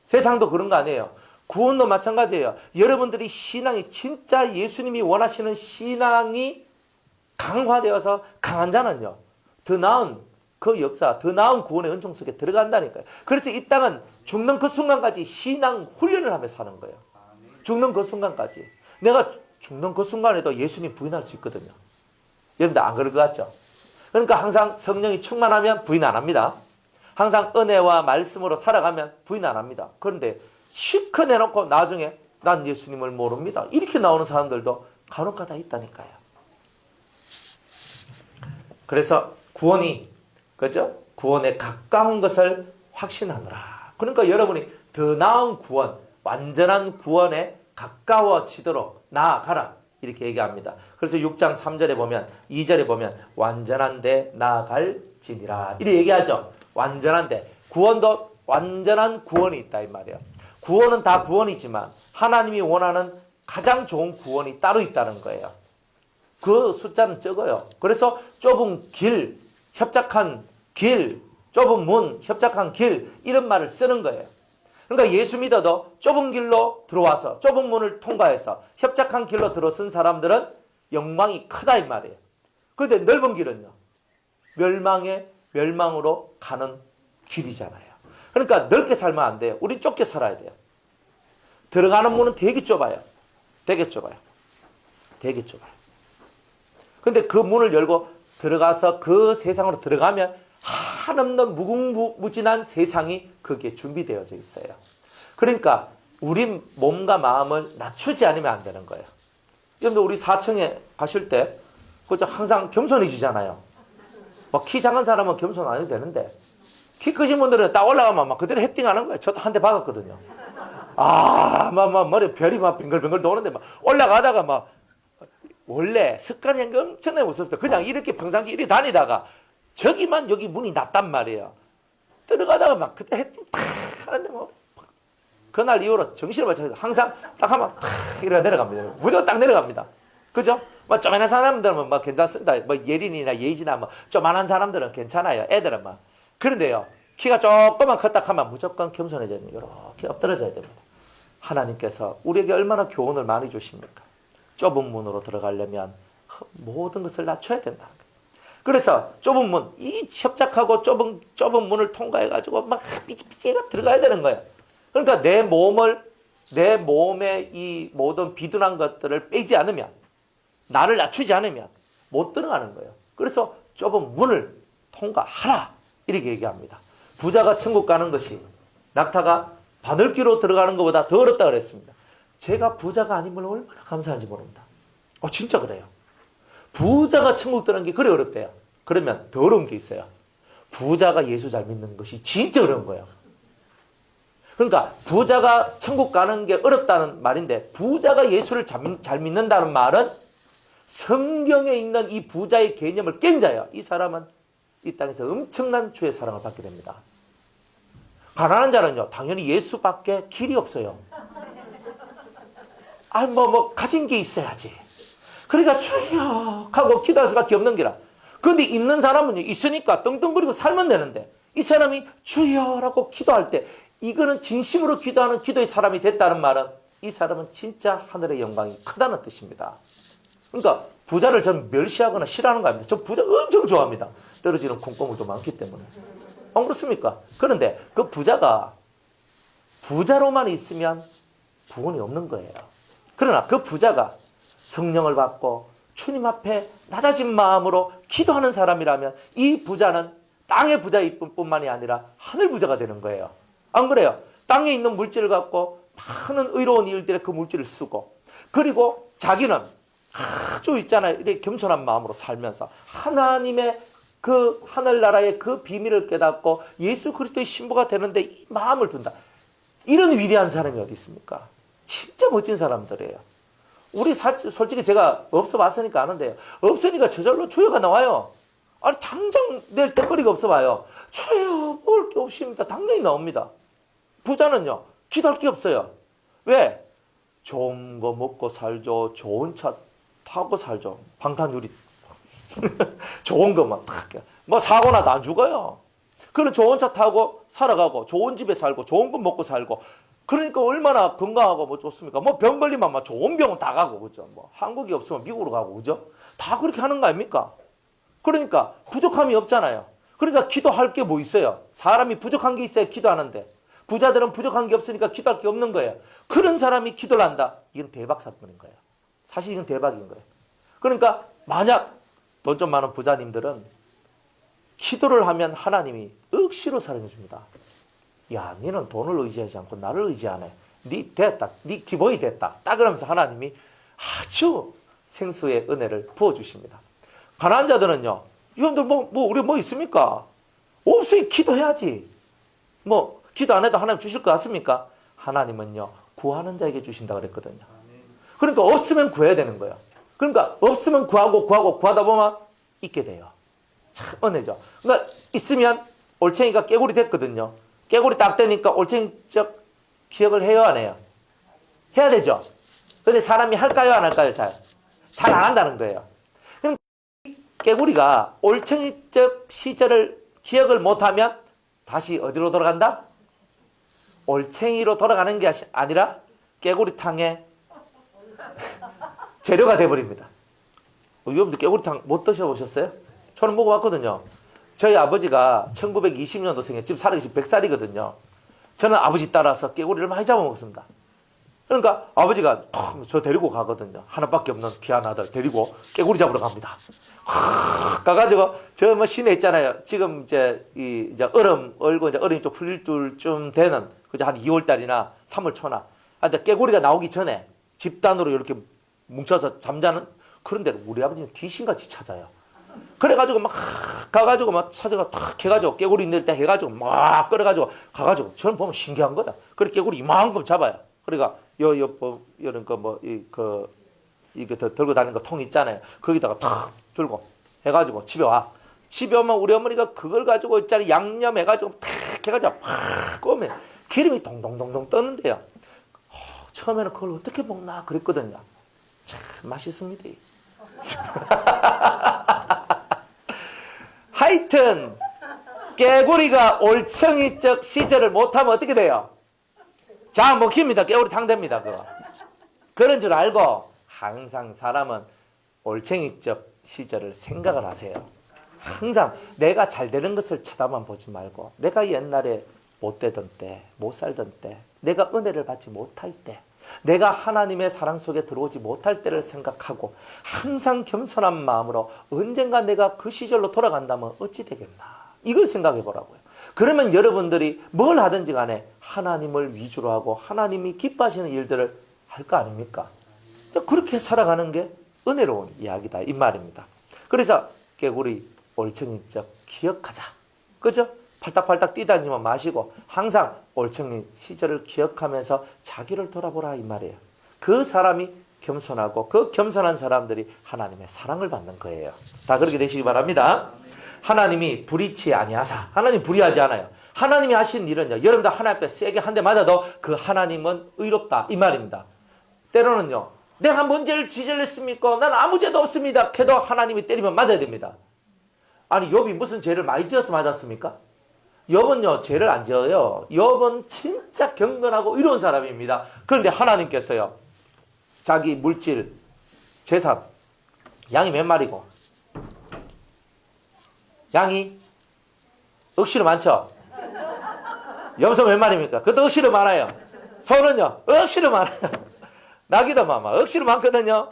세상도 그런 거 아니에요. 구원도 마찬가지예요. 여러분들이 신앙이 진짜 예수님이 원하시는 신앙이 강화되어서 강한 자는요, 더 나은 그 역사, 더 나은 구원의 은총 속에 들어간다니까요. 그래서 이 땅은 죽는 그 순간까지 신앙 훈련을 하며 사는 거예요. 죽는 그 순간까지. 내가 죽는 그 순간에도 예수님 부인할 수 있거든요. 여러분들 안 그럴 것 같죠? 그러니까 항상 성령이 충만하면 부인 안 합니다. 항상 은혜와 말씀으로 살아가면 부인 안 합니다. 그런데 실컷 내놓고 나중에 난 예수님을 모릅니다, 이렇게 나오는 사람들도 간혹가다 있다니까요. 그래서 구원이, 그죠? 구원에 가까운 것을 확신하노라. 그러니까 여러분이 더 나은 구원, 완전한 구원에 가까워지도록 나아가라, 이렇게 얘기합니다. 그래서 6장 3절에 보면, 2절에 보면 완전한 데 나아갈지니라, 이렇게 얘기하죠. 완전한 데, 구원도 완전한 구원이 있다 이 말이에요. 구원은 다 구원이지만 하나님이 원하는 가장 좋은 구원이 따로 있다는 거예요. 그 숫자는 적어요. 그래서 좁은 길, 협착한 길, 좁은 문, 협착한 길, 이런 말을 쓰는 거예요. 그러니까 예수 믿어도 좁은 길로 들어와서 좁은 문을 통과해서 협착한 길로 들어선 사람들은 영광이 크다 이 말이에요. 그런데 넓은 길은요, 멸망으로 가는 길이잖아요. 그러니까 넓게 살면 안 돼요. 우리 좁게 살아야 돼요. 들어가는 문은 되게 좁아요. 되게 좁아요. 되게 좁아요. 근데 그 문을 열고 들어가서 그 세상으로 들어가면 한없는 무궁무진한 세상이 거기에 준비되어져 있어요. 그러니까 우리 몸과 마음을 낮추지 않으면 안 되는 거예요. 여러분들 우리 4층에 가실 때 그저 항상 겸손해지잖아요. 막 키 작은 사람은 겸손 안 해도 되는데 키 크신 분들은 딱 올라가면 막 그대로 헤딩하는 거예요. 저도 한 대 박았거든요. 막 머리 별이 막 빙글빙글 도는데 막 올라가다가 막 원래 습관이 엄청나게 무섭다. 그냥 이렇게 평상시 이렇게 다니다가 저기만 여기 문이 낮단 말이에요. 들어가다가 막 그때 헤딩 탁 하는데 뭐 그날 이후로 정신을 못 차려서 항상 딱 하면 탁 이렇게 내려갑니다. 무조건 딱 내려갑니다. 그죠? 뭐 조만한 사람들은 뭐 괜찮습니다. 뭐 예린이나 예이지나 뭐 조만한 사람들은 괜찮아요. 애들은 막. 그런데요, 키가 조금만 컸다 하면 무조건 겸손해져야 돼요. 이렇게 엎드려져야 됩니다. 하나님께서 우리에게 얼마나 교훈을 많이 주십니까? 좁은 문으로 들어가려면 모든 것을 낮춰야 된다. 그래서 좁은 문, 이 협착하고 좁은 문을 통과해가지고 막 삐지삐지가 들어가야 되는 거예요. 그러니까 내 몸에 이 모든 비둔한 것들을 빼지 않으면, 나를 낮추지 않으면 못 들어가는 거예요. 그래서 좁은 문을 통과하라, 이렇게 얘기합니다. 부자가 천국 가는 것이 낙타가 바늘귀로 들어가는 것보다 더 어렵다 그랬습니다. 제가 부자가 아님을 얼마나 감사한지 모릅니다. 진짜 그래요. 부자가 천국 들어가는 게 그래 어렵대요. 그러면 더 어려운 게 있어요. 부자가 예수 잘 믿는 것이 진짜 어려운 거예요. 그러니까 부자가 천국 가는 게 어렵다는 말인데, 부자가 예수를 잘 믿는다는 말은 성경에 있는 이 부자의 개념을 깬 자예요. 이 사람은 이 땅에서 엄청난 주의 사랑을 받게 됩니다. 가난한 자는요, 당연히 예수밖에 길이 없어요. 가진 게 있어야지. 그러니까 주여 하고 기도할 수밖에 없는 게라. 그런데 있는 사람은요, 있으니까 떵떵거리고 살면 되는데, 이 사람이 주여라고 기도할 때, 이거는 진심으로 기도하는 기도의 사람이 됐다는 말은 이 사람은 진짜 하늘의 영광이 크다는 뜻입니다. 그러니까 부자를 전 멸시하거나 싫어하는 거 아닙니다. 저 부자 엄청 좋아합니다. 떨어지는 콩고물도 많기 때문에. 안 그렇습니까? 그런데 그 부자가 부자로만 있으면 구원이 없는 거예요. 그러나 그 부자가 성령을 받고 주님 앞에 낮아진 마음으로 기도하는 사람이라면 이 부자는 땅의 부자일 뿐만이 아니라 하늘 부자가 되는 거예요. 안 그래요? 땅에 있는 물질을 갖고 많은 의로운 일들에 그 물질을 쓰고, 그리고 자기는 아주 있잖아요, 이렇게 겸손한 마음으로 살면서 하나님의 그 하늘나라의 그 비밀을 깨닫고 예수 그리스도의 신부가 되는데 이 마음을 둔다. 이런 위대한 사람이 어디 있습니까? 진짜 멋진 사람들이에요. 우리 솔직히 제가 없어 봤으니까 아는데요, 없으니까 저절로 주여가 나와요. 아니 당장 낼 떼거리가 없어 봐요. 주여, 뭘 게 없습니다. 당연히 나옵니다. 부자는요, 기도할 게 없어요. 왜? 좋은 거 먹고 살죠. 좋은 차 타고 살죠. 방탄유리 좋은 것만 탁. 뭐 사고 나도 안 죽어요. 그런 좋은 차 타고 살아가고 좋은 집에 살고 좋은 거 먹고 살고 그러니까 얼마나 건강하고 뭐 좋습니까? 뭐 병 걸리면 막 좋은 병은 다 가고 그죠? 뭐 한국이 없으면 미국으로 가고 그죠? 다 그렇게 하는 거 아닙니까? 그러니까 부족함이 없잖아요. 그러니까 기도할 게 뭐 있어요? 사람이 부족한 게 있어야 기도하는데 부자들은 부족한 게 없으니까 기도할 게 없는 거예요. 그런 사람이 기도를 한다. 이건 대박 사건인 거예요. 사실 이건 대박인 거예요. 그러니까 만약 돈 좀 많은 부자님들은 기도를 하면 하나님이 억지로 사랑해 줍니다. 야, 너는 돈을 의지하지 않고 나를 의지하네. 네 됐다. 네 기본이 됐다. 딱 그러면서 하나님이 아주 생수의 은혜를 부어주십니다. 가난한 자들은요. 여러분들 우리 뭐 있습니까? 없으니 기도해야지. 뭐 기도 안 해도 하나님 주실 것 같습니까? 하나님은요. 구하는 자에게 주신다 그랬거든요. 그러니까 없으면 구해야 되는 거예요. 그러니까 없으면 구하고 구하다 보면 있게 돼요. 참 은혜죠. 그러니까 있으면 올챙이가 깨구리 됐거든요. 깨구리 딱 되니까 올챙이적 기억을 해요, 안 해요? 해야 되죠. 근데 사람이 할까요, 안 할까요? 잘 안 한다는 거예요. 그럼 깨구리가 올챙이적 시절을 기억을 못하면 다시 어디로 돌아간다? 올챙이로 돌아가는 게 아니라 깨구리탕의 재료가 돼버립니다. 여러분들 깨구리탕 못 드셔보셨어요? 저는 먹어봤거든요. 저희 아버지가 1920년도생에 지금 살아계신 100살이거든요. 저는 아버지 따라서 깨구리를 많이 잡아먹었습니다. 그러니까 아버지가 저 데리고 가거든요. 하나밖에 없는 귀한 아들 데리고 깨구리 잡으러 갑니다. 가가지고 저 뭐 시내 있잖아요. 지금 이제 얼음 얼고 이제 얼음이 좀 풀릴 쯤 되는 그저 한 2월 달이나 3월 초나. 근데 깨구리가 나오기 전에 집단으로 이렇게 뭉쳐서 잠자는 그런 데를 우리 아버지는 귀신같이 찾아요. 그래가지고 막 가가지고 막 찾아가 탁 해가지고 깨구리 있는 때 해가지고 막 끌어가지고 가가지고 저는 보면 신기한 거다. 그래 깨구리 이만큼 잡아요. 그러니까 이런 이게 들고 다니는 거 통 있잖아요. 거기다가 탁 들고 해가지고 집에 와. 집에 오면 우리 어머니가 그걸 가지고 있잖아요. 양념해가지고 탁 해가지고 팍 꺼면 기름이 동동동동 뜨는데요. 처음에는 그걸 어떻게 먹나 그랬거든요. 참 맛있습니다. 하여튼 깨구리가 올챙이적 시절을 못하면 어떻게 돼요? 자, 먹힙니다. 깨구리탕 됩니다. 그거. 그런 줄 알고 항상 사람은 올챙이적 시절을 생각을 하세요. 항상 내가 잘 되는 것을 쳐다만 보지 말고 내가 옛날에 못 되던 때, 못 살던 때, 내가 은혜를 받지 못할 때, 내가 하나님의 사랑 속에 들어오지 못할 때를 생각하고 항상 겸손한 마음으로 언젠가 내가 그 시절로 돌아간다면 어찌 되겠나. 이걸 생각해 보라고요. 그러면 여러분들이 뭘 하든지 간에 하나님을 위주로 하고 하나님이 기뻐하시는 일들을 할 거 아닙니까? 그렇게 살아가는 게 은혜로운 이야기다 이 말입니다. 그래서 깨구리 올챙이적 기억하자. 그죠? 팔딱팔딱 뛰다니지 마시고 항상 올챙이 시절을 기억하면서 자기를 돌아보라 이 말이에요. 그 사람이 겸손하고 그 겸손한 사람들이 하나님의 사랑을 받는 거예요. 다 그렇게 되시기 바랍니다. 하나님이 불의치 아니하사. 하나님 불의하지 않아요. 하나님이 하신 일은요. 여러분들 하나님 앞에 세게 한 대 맞아도 그 하나님은 의롭다 이 말입니다. 때로는요. 내가 뭔 죄를 지질냈습니까? 난 아무 죄도 없습니다. 해도 하나님이 때리면 맞아야 됩니다. 아니 욥이 무슨 죄를 많이 지어서 맞았습니까? 욥은요 죄를 안 지어요. 욥은 진짜 경건하고 의로운 사람입니다. 그런데 하나님께서요 자기 물질, 재산, 양이 몇 마리고 양이 억시로 많죠? 염소 몇 마리입니까? 그것도 억시로 많아요. 소는요 억시로 많아요. 나기도 마마 억시로 많거든요.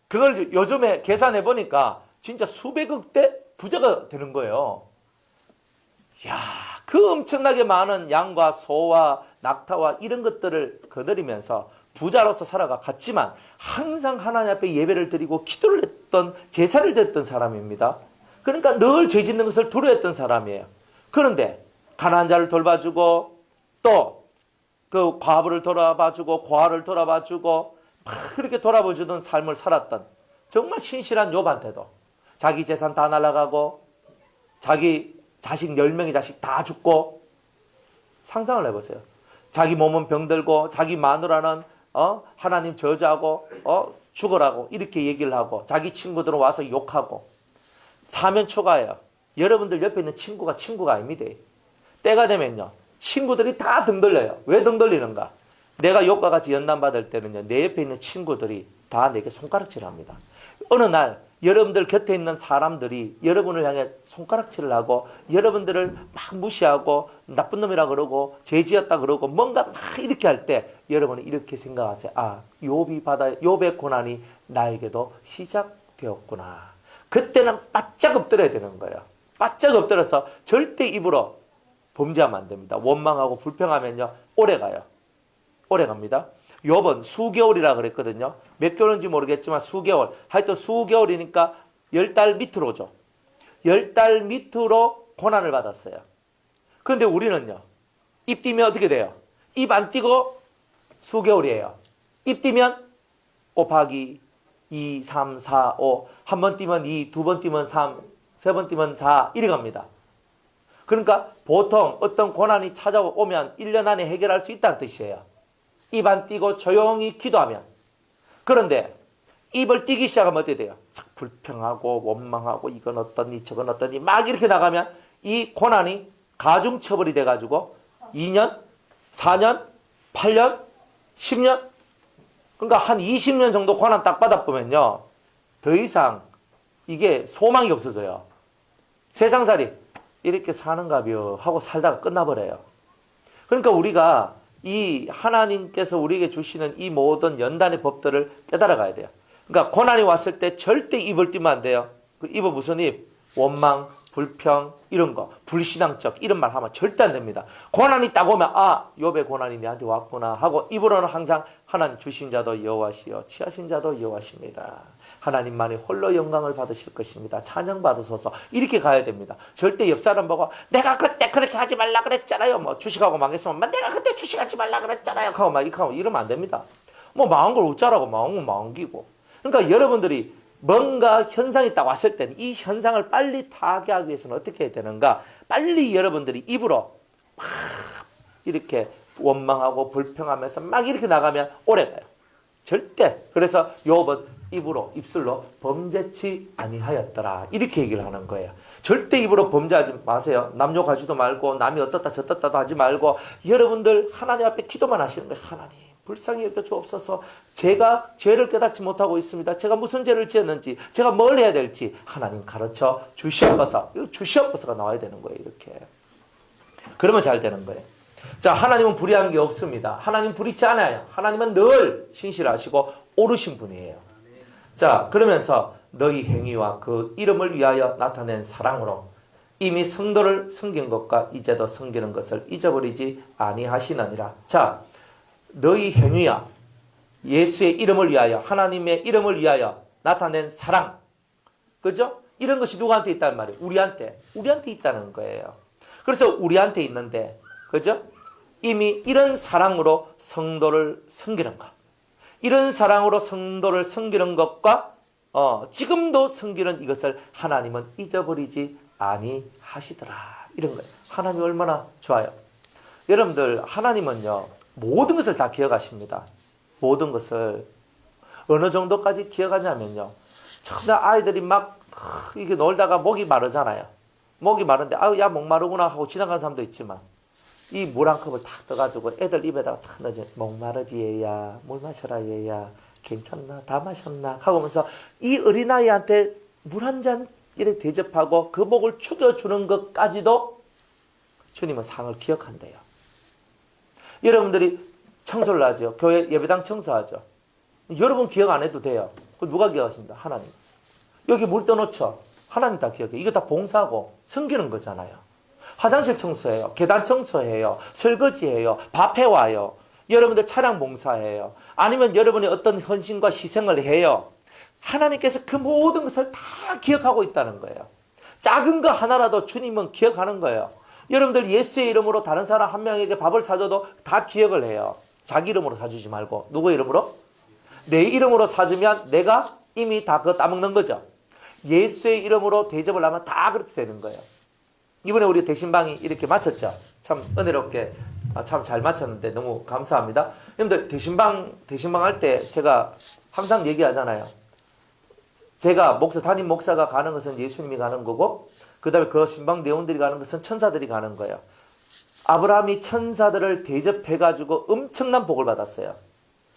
그걸 요즘에 계산해 보니까 진짜 수백억 대 부자가 되는 거예요. 야, 그 엄청나게 많은 양과 소와 낙타와 이런 것들을 거느리면서 부자로서 살아갔지만 항상 하나님 앞에 예배를 드리고 기도를 했던 제사를 드렸던 사람입니다. 그러니까 늘 죄 짓는 것을 두려워했던 사람이에요. 그런데 가난한 자를 돌봐주고 또 그 과부를 돌아봐주고 고아를 돌아봐주고 그렇게 돌아봐주던 삶을 살았던 정말 신실한 욥한테도 자기 재산 다 날아가고 자기 자식 10명의 자식 다 죽고 상상을 해보세요. 자기 몸은 병들고 자기 마누라는 하나님 저주하고 죽으라고 이렇게 얘기를 하고 자기 친구들은 와서 욕하고 사면 초가예요. 여러분들 옆에 있는 친구가 아닙니다. 때가 되면요 친구들이 다 등 돌려요. 왜 등 돌리는가? 내가 욕과 같이 연단받을 때는요 내 옆에 있는 친구들이 다 내게 손가락질합니다. 어느 날 여러분들 곁에 있는 사람들이 여러분을 향해 손가락질을 하고 여러분들을 막 무시하고 나쁜 놈이라 그러고 죄지었다 그러고 뭔가 막 이렇게 할 때 여러분은 이렇게 생각하세요. 욥의 고난이 나에게도 시작되었구나. 그때는 바짝 엎드려야 되는 거예요. 바짝 엎드려서 절대 입으로 범죄하면 안 됩니다. 원망하고 불평하면요 오래 가요. 오래 갑니다. 욥은 수개월이라 그랬거든요. 몇 개월인지 모르겠지만 수개월. 하여튼 수개월이니까 10달 밑으로죠. 10달 밑으로 고난을 받았어요. 그런데 우리는요. 입 띄면 어떻게 돼요? 입 안 띄고 수개월이에요. 입 띄면 곱하기 2, 3, 4, 5. 한 번 띄면 2, 두 번 띄면 3, 세 번 띄면 4 이래 갑니다. 그러니까 보통 어떤 고난이 찾아오면 1년 안에 해결할 수 있다는 뜻이에요. 입 안 띄고 조용히 기도하면. 그런데 입을 띄기 시작하면 어떻게 돼요? 불평하고 원망하고 이건 어떠니 저건 어떠니 막 이렇게 나가면 이 고난이 가중처벌이 돼가지고 2년, 4년, 8년, 10년 그러니까 한 20년 정도 고난 딱 받아보면요 더 이상 이게 소망이 없어져요. 세상살이 이렇게 사는가벼 하고 살다가 끝나버려요. 그러니까 우리가 이 하나님께서 우리에게 주시는 이 모든 연단의 법들을 깨달아 가야 돼요. 그러니까 고난이 왔을 때 절대 입을 띄면 안 돼요. 그 입은 무슨 입? 원망, 불평 이런 거, 불신앙적 이런 말 하면 절대 안 됩니다. 고난이 딱 오면 욥의 고난이 내한테 왔구나 하고 입으로는 항상 하나님 주신 자도 여호와시요 취하신 자도 여호와십니다. 하나님만이 홀로 영광을 받으실 것입니다. 찬양 받으소서 이렇게 가야 됩니다. 절대 옆 사람 보고 내가 그때 그렇게 하지 말라 그랬잖아요. 뭐 주식하고 망했으면 내가 그때 주식하지 말라 그랬잖아요. 하고 막 이렇게 하면 이러면 안 됩니다. 뭐 망한 걸 웃자라고 망한 망기고. 그러니까 여러분들이 뭔가 현상이 딱 왔을 때는 이 현상을 빨리 타개하기 위해서는 어떻게 해야 되는가? 빨리 여러분들이 입으로 막 이렇게 원망하고 불평하면서 막 이렇게 나가면 오래 가요. 절대. 그래서 욥은 입술로 범죄치 아니하였더라. 이렇게 얘기를 하는 거예요. 절대 입으로 범죄하지 마세요. 남 욕하지도 말고 남이 어떻다 저떻다도 하지 말고 여러분들 하나님 앞에 기도만 하시는 거예요. 하나님 불쌍히 여겨 주옵소서. 제가 죄를 깨닫지 못하고 있습니다. 제가 무슨 죄를 지었는지 제가 뭘 해야 될지 하나님 가르쳐 주시옵소서. 주시옵소서가 나와야 되는 거예요. 이렇게. 그러면 잘 되는 거예요. 자, 하나님은 불의한 게 없습니다. 하나님 불의치 않아요. 하나님은 늘 신실하시고 옳으신 분이에요. 자, 그러면서 너희 행위와 그 이름을 위하여 나타낸 사랑으로 이미 성도를 섬긴 것과 이제도 섬기는 것을 잊어버리지 아니하시느니라. 자, 너희 행위야 예수의 이름을 위하여 하나님의 이름을 위하여 나타낸 사랑 그죠? 이런 것이 누구한테 있다는 말이에요? 우리한테 있다는 거예요. 그래서 우리한테 있는데 그죠? 이미 이런 사랑으로 성도를 섬기는 것 이런 사랑으로 성도를 섬기는 것과 지금도 섬기는 이것을 하나님은 잊어버리지 아니하시더라. 이런 거예요. 하나님이 얼마나 좋아요. 여러분들 하나님은요 모든 것을 다 기억하십니다. 모든 것을 어느 정도까지 기억하냐면요. 정말 아이들이 막 이게 놀다가 목이 마르잖아요. 목이 마른데 야 목마르구나 하고 지나가는 사람도 있지만 이 물 한 컵을 탁 떠가지고 애들 입에다가 탁 넣어줘. 목마르지 얘야. 물 마셔라 얘야. 괜찮나? 다 마셨나? 하면서 이 어린아이한테 물 한 잔 이렇게 대접하고 그 목을 축여주는 것까지도 주님은 상을 기억한대요. 여러분들이 청소를 하죠. 교회 예배당 청소하죠. 여러분 기억 안 해도 돼요. 누가 기억하십니까? 하나님. 여기 물 떠놓죠. 하나님 다 기억해요. 이거 다 봉사하고 섬기는 거잖아요. 화장실 청소해요. 계단 청소해요. 설거지해요. 밥 해와요. 여러분들 차량 봉사해요. 아니면 여러분이 어떤 헌신과 희생을 해요. 하나님께서 그 모든 것을 다 기억하고 있다는 거예요. 작은 거 하나라도 주님은 기억하는 거예요. 여러분들 예수의 이름으로 다른 사람 한 명에게 밥을 사줘도 다 기억을 해요. 자기 이름으로 사주지 말고 누구 이름으로? 내 이름으로 사주면 내가 이미 다 그거 따먹는 거죠. 예수의 이름으로 대접을 하면 다 그렇게 되는 거예요. 이번에 우리 대신방이 이렇게 마쳤죠. 참 은혜롭게 참 잘 맞췄는데 너무 감사합니다. 여러분들 대신방 할 때 제가 항상 얘기하잖아요. 제가 담임 목사가 가는 것은 예수님이 가는 거고, 그 다음에 그 신방 내원들이 가는 것은 천사들이 가는 거예요. 아브라함이 천사들을 대접해가지고 엄청난 복을 받았어요.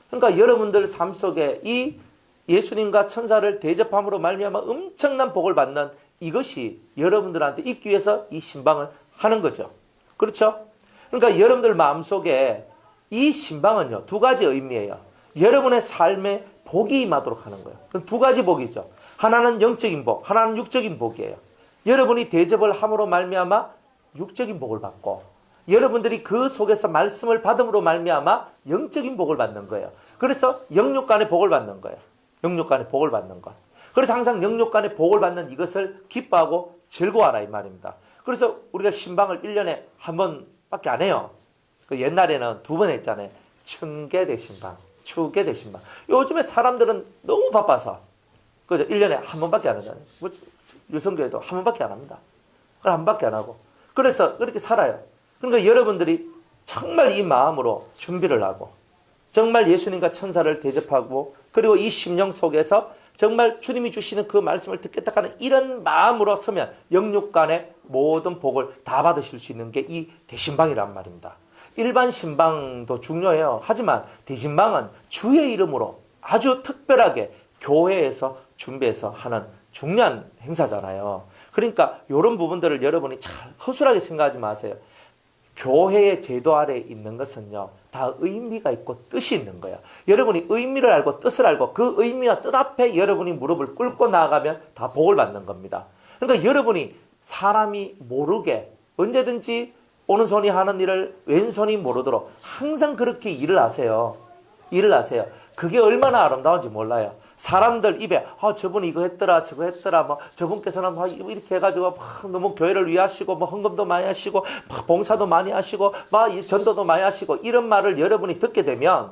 그러니까 여러분들 삶 속에 이 예수님과 천사를 대접함으로 말미암아 엄청난 복을 받는 이것이 여러분들한테 있기 위해서 이 신방을 하는 거죠. 그렇죠? 그러니까 여러분들 마음속에 이 신방은요, 두 가지 의미예요. 여러분의 삶에 복이 임하도록 하는 거예요. 그럼 두 가지 복이죠. 하나는 영적인 복, 하나는 육적인 복이에요. 여러분이 대접을 함으로 말미암아 육적인 복을 받고, 여러분들이 그 속에서 말씀을 받음으로 말미암아 영적인 복을 받는 거예요. 그래서 영육 간의 복을 받는 거예요. 영육 간의 복을 받는 것. 그래서 항상 영육 간의 복을 받는 이것을 기뻐하고 즐거워하라 이 말입니다. 그래서 우리가 신방을 1년에 한 번밖에 안 해요. 그 옛날에는 두 번 했잖아요. 춘계 대신방, 추계 대신방. 요즘에 사람들은 너무 바빠서 그죠? 1년에 한 번밖에 안 하잖아요. 뭐 유성교회도 한 번밖에 안 합니다. 한 번밖에 안 하고. 그래서 그렇게 살아요. 그러니까 여러분들이 정말 이 마음으로 준비를 하고, 정말 예수님과 천사를 대접하고, 그리고 이 심령 속에서 정말 주님이 주시는 그 말씀을 듣겠다 하는 이런 마음으로 서면 영육 간의 모든 복을 다 받으실 수 있는 게 이 대신방이란 말입니다. 일반 신방도 중요해요. 하지만 대신방은 주의 이름으로 아주 특별하게 교회에서 준비해서 하는 중요한 행사잖아요. 그러니까 이런 부분들을 여러분이 잘 허술하게 생각하지 마세요. 교회의 제도 아래에 있는 것은요, 다 의미가 있고 뜻이 있는 거예요. 여러분이 의미를 알고 뜻을 알고 그 의미와 뜻 앞에 여러분이 무릎을 꿇고 나아가면 다 복을 받는 겁니다. 그러니까 여러분이 사람이 모르게 언제든지 오른손이 하는 일을 왼손이 모르도록 항상 그렇게 일을 하세요. 일을 하세요. 그게 얼마나 아름다운지 몰라요. 사람들 입에 저분이 이거 했더라 저거 했더라 뭐 저분께서는 막 이렇게 해가지고 막 너무 교회를 위하시고 뭐 헌금도 많이 하시고 막 봉사도 많이 하시고 막 전도도 많이 하시고 이런 말을 여러분이 듣게 되면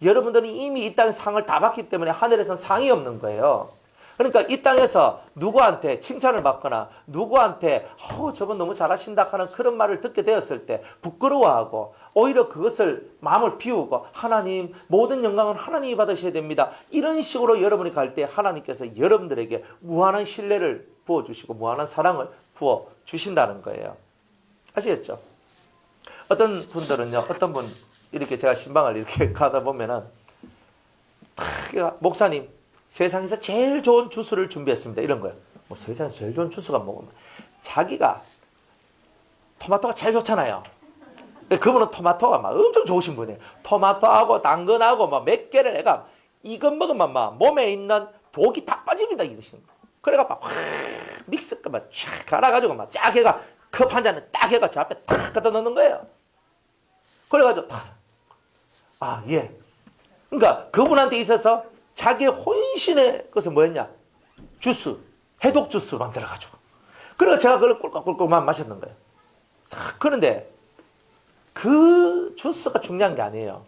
여러분들이 이미 이 땅의 상을 다 받기 때문에 하늘에선 상이 없는 거예요. 그러니까 이 땅에서 누구한테 칭찬을 받거나 누구한테 저분 너무 잘하신다 하는 그런 말을 듣게 되었을 때 부끄러워하고 오히려 그것을 마음을 비우고 하나님 모든 영광은 하나님이 받으셔야 됩니다. 이런 식으로 여러분이 갈 때 하나님께서 여러분들에게 무한한 신뢰를 부어주시고 무한한 사랑을 부어주신다는 거예요. 아시겠죠? 어떤 분들은요, 어떤 분 이렇게 제가 신방을 이렇게 가다 보면은 목사님 세상에서 제일 좋은 주스를 준비했습니다. 이런 거예요. 뭐 세상에서 제일 좋은 주스가 뭐고 자기가 토마토가 제일 좋잖아요. 그분은 토마토가 막 엄청 좋으신 분이에요. 토마토하고 당근하고 막 몇 개를 내가 이것 먹으면 막 몸에 있는 독이 다 빠집니다. 이러시는 거예요. 그래가 막 믹스가 막 쫙 갈아가지고 막 쫙 해가 컵 한 잔에 딱 해가 저 앞에 탁 갖다 넣는 거예요. 그래가지고 예. 그러니까 그분한테 있어서 자기의 혼신의 것은 뭐였냐? 주스, 해독 주스 만들어가지고. 그래서 제가 그걸 꿀꺽꿀꺽만 마셨는 거예요. 그런데 그 주스가 중요한 게 아니에요.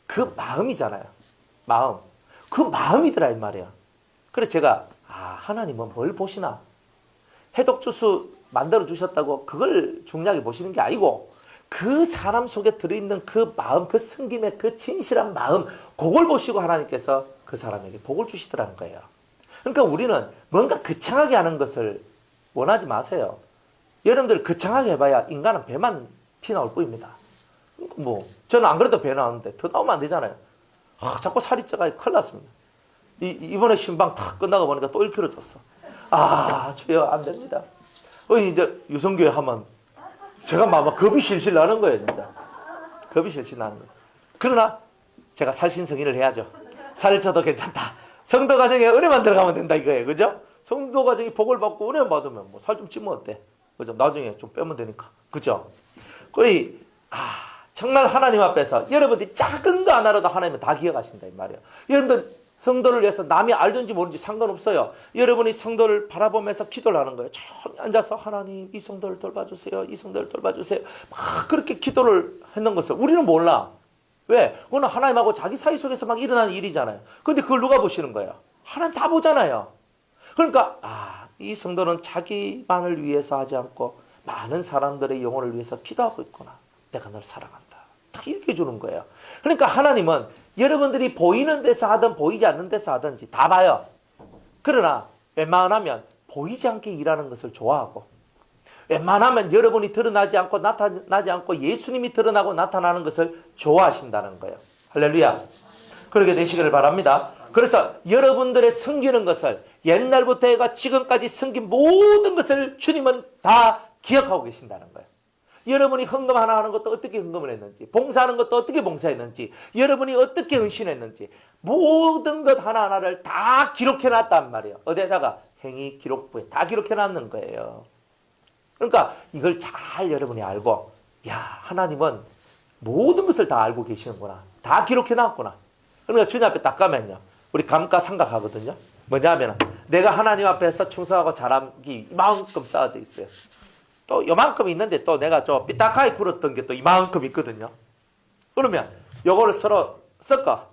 그 마음이잖아요. 마음. 그 마음이더라 이 말이에요. 그래서 제가 하나님은 뭘 보시나? 해독 주스 만들어 주셨다고 그걸 중요하게 보시는 게 아니고 그 사람 속에 들어있는 그 마음, 그 섬김의 그 진실한 마음, 그걸 보시고 하나님께서 그 사람에게 복을 주시더라는 거예요. 그러니까 우리는 뭔가 거창하게 하는 것을 원하지 마세요. 여러분들 거창하게 해봐야 인간은 배만 피 나올 뿐입니다. 뭐 저는 안 그래도 배 나오는데 더 나오면 안 되잖아요. 자꾸 살이 쪄가지고 큰일 났습니다. 이번에 신방 탁 끝나고 보니까 또 1kg 쪘어. 주여 안 됩니다. 이제 유성교회 하면 제가 막 겁이 실실 나는 거예요, 진짜. 겁이 실실 나는 거예요. 그러나 제가 살신성인을 해야죠. 살을 쪄도 괜찮다. 성도 가정에 은혜만 들어가면 된다 이거예요, 그죠? 성도 가정이 복을 받고 은혜 받으면 뭐 살 좀 찌면 어때? 그죠? 나중에 좀 빼면 되니까, 그죠? 거의 정말 하나님 앞에서 여러분들이 작은 거 하나라도 하나님은 다 기억하신다 이 말이에요. 여러분들 성도를 위해서 남이 알든지 모르든지 상관없어요. 여러분이 성도를 바라보면서 기도를 하는 거예요. 조용히 앉아서 하나님 이 성도를 돌봐주세요. 이 성도를 돌봐주세요. 막 그렇게 기도를 했는 것을 우리는 몰라. 왜? 그거는 하나님하고 자기 사이 속에서 막 일어나는 일이잖아요. 근데 그걸 누가 보시는 거예요? 하나님 다 보잖아요. 그러니까 이 성도는 자기만을 위해서 하지 않고 많은 사람들의 영혼을 위해서 기도하고 있구나. 내가 널 사랑한다. 딱 이렇게 주는 거예요. 그러니까 하나님은 여러분들이 보이는 데서 하든 보이지 않는 데서 하든지 다 봐요. 그러나 웬만하면 보이지 않게 일하는 것을 좋아하고, 웬만하면 여러분이 드러나지 않고 나타나지 않고 예수님이 드러나고 나타나는 것을 좋아하신다는 거예요. 할렐루야. 그렇게 되시기를 바랍니다. 그래서 여러분들의 섬기는 것을, 옛날부터 해가 지금까지 섬긴 모든 것을 주님은 다 기억하고 계신다는 거예요. 여러분이 헌금 하나 하는 것도 어떻게 헌금을 했는지, 봉사하는 것도 어떻게 봉사했는지, 여러분이 어떻게 헌신했는지, 모든 것 하나하나를 다 기록해놨단 말이에요. 어디에다가? 행위 기록부에 다 기록해놨는 거예요. 그러니까 이걸 잘 여러분이 알고, 야, 하나님은 모든 것을 다 알고 계시는구나. 다 기록해놨구나. 그러니까 주님 앞에 딱 가면요, 우리 감가상각하거든요. 뭐냐면 내가 하나님 앞에서 충성하고 잘함이 이만큼 쌓아져 있어요. 또 요만큼 있는데 또 내가 좀 삐딱하게 굴었던 게 또 이만큼 있거든요. 그러면 요거를 서로 섞어.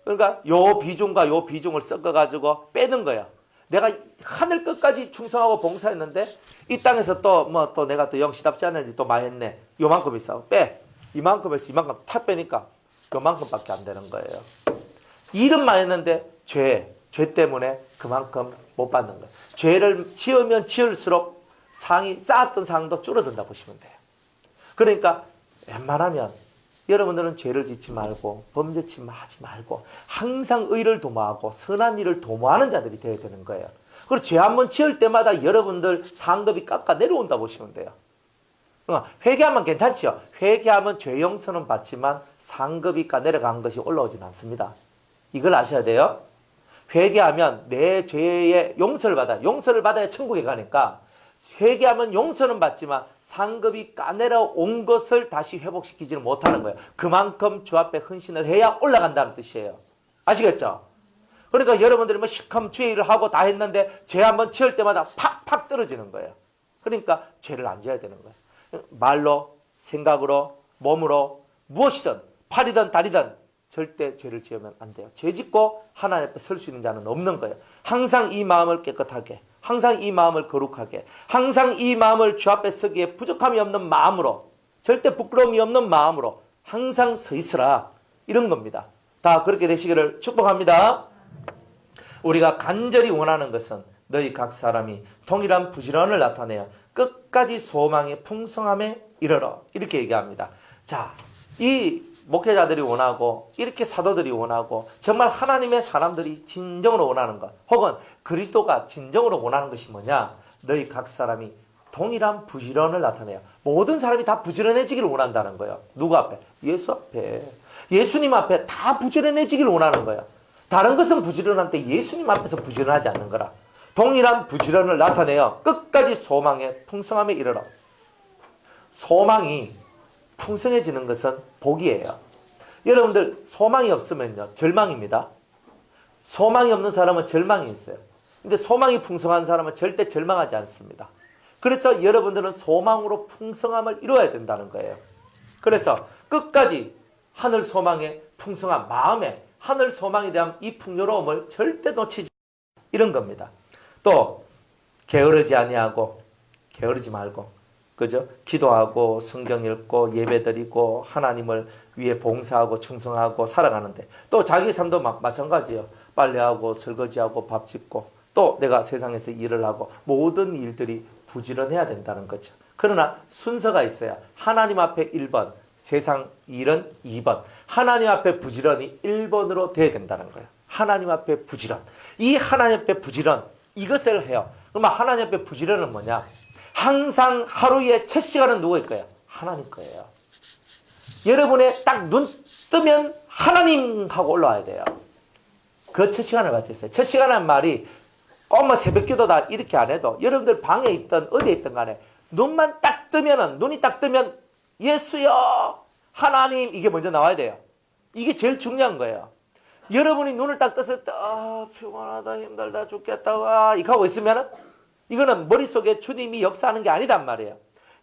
그러니까 요 비중과 요 비중을 섞어가지고 빼는 거야. 내가 하늘 끝까지 충성하고 봉사했는데 이 땅에서 또 내가 또 영시답지 않은지 또 많이 했네. 요만큼 있어. 빼. 이만큼에서 이만큼 탁 빼니까 요만큼밖에 안 되는 거예요. 일은 많이 했는데 죄 때문에 그만큼 못 받는 거예요. 죄를 지으면 지을수록 쌓았던 상도 줄어든다 보시면 돼요. 그러니까 웬만하면 여러분들은 죄를 짓지 말고 범죄치 하지 말고 항상 의를 도모하고 선한 일을 도모하는 자들이 되어야 되는 거예요. 그리고 죄 한번 지을 때마다 여러분들 상급이 깎아 내려온다 보시면 돼요. 회개하면 괜찮지요. 회개하면 죄 용서는 받지만 상급이 내려간 것이 올라오진 않습니다. 이걸 아셔야 돼요. 회개하면 내 죄의 용서를 받아야 천국에 가니까, 회개하면 용서는 받지만 상급이 까내려온 것을 다시 회복시키지는 못하는 거예요. 그만큼 주 앞에 헌신을 해야 올라간다는 뜻이에요. 아시겠죠? 그러니까 여러분들이 시커먼 죄를 하고 다 했는데 죄 한번 지을 때마다 팍팍 떨어지는 거예요. 그러니까 죄를 안 지어야 되는 거예요. 말로, 생각으로, 몸으로, 무엇이든 팔이든 다리든 절대 죄를 지으면 안 돼요. 죄 짓고 하나님 앞에 설 수 있는 자는 없는 거예요. 항상 이 마음을 깨끗하게, 항상 이 마음을 거룩하게, 항상 이 마음을 주 앞에 서기에 부족함이 없는 마음으로, 절대 부끄러움이 없는 마음으로 항상 서 있으라. 이런 겁니다. 다 그렇게 되시기를 축복합니다. 우리가 간절히 원하는 것은 너희 각 사람이 동일한 부지런을 나타내어 끝까지 소망의 풍성함에 이르러. 이렇게 얘기합니다. 자, 이 목회자들이 원하고, 이렇게 사도들이 원하고, 정말 하나님의 사람들이 진정으로 원하는 것, 혹은 그리스도가 진정으로 원하는 것이 뭐냐? 너희 각 사람이 동일한 부지런을 나타내요. 모든 사람이 다 부지런해지기를 원한다는 거예요. 누구 앞에? 예수 앞에. 예수님 앞에 다 부지런해지기를 원하는 거예요. 다른 것은 부지런한데 예수님 앞에서 부지런하지 않는 거라. 동일한 부지런을 나타내어 끝까지 소망의 풍성함에 이르러. 소망이 풍성해지는 것은 복이에요. 여러분들 소망이 없으면요 절망입니다. 소망이 없는 사람은 절망이 있어요. 근데 소망이 풍성한 사람은 절대 절망하지 않습니다. 그래서 여러분들은 소망으로 풍성함을 이루어야 된다는 거예요. 그래서 끝까지 하늘 소망의 풍성한 마음에 하늘 소망에 대한 이 풍요로움을 절대 놓치지 않는 이런 겁니다. 또 게으르지 말고 그죠? 기도하고 성경 읽고 예배드리고 하나님을 위해 봉사하고 충성하고 살아가는데, 또 자기 삶도 마찬가지예요. 빨래하고 설거지하고 밥 짓고 또 내가 세상에서 일을 하고 모든 일들이 부지런해야 된다는 거죠. 그러나 순서가 있어요. 하나님 앞에 1번, 세상 일은 2번. 하나님 앞에 부지런이 1번으로 돼야 된다는 거예요. 하나님 앞에 부지런. 이 하나님 앞에 부지런, 이것을 해요. 그러면 하나님 앞에 부지런은 뭐냐? 항상 하루의 첫 시간은 누구일 거예요? 하나님 거예요. 여러분의 딱 눈 뜨면 하나님 하고 올라와야 돼요. 그 첫 시간을 가졌어요. 첫 시간이라는 말이 꼭 새벽 기도다 이렇게 안 해도, 여러분들 방에 있든 어디에 있든 간에 눈이 딱 뜨면 예수여 하나님, 이게 먼저 나와야 돼요. 이게 제일 중요한 거예요. 여러분이 눈을 딱 떴을 때 피곤하다, 힘들다, 죽겠다 이거 하고 있으면 이거는 머릿속에 주님이 역사하는 게 아니단 말이에요.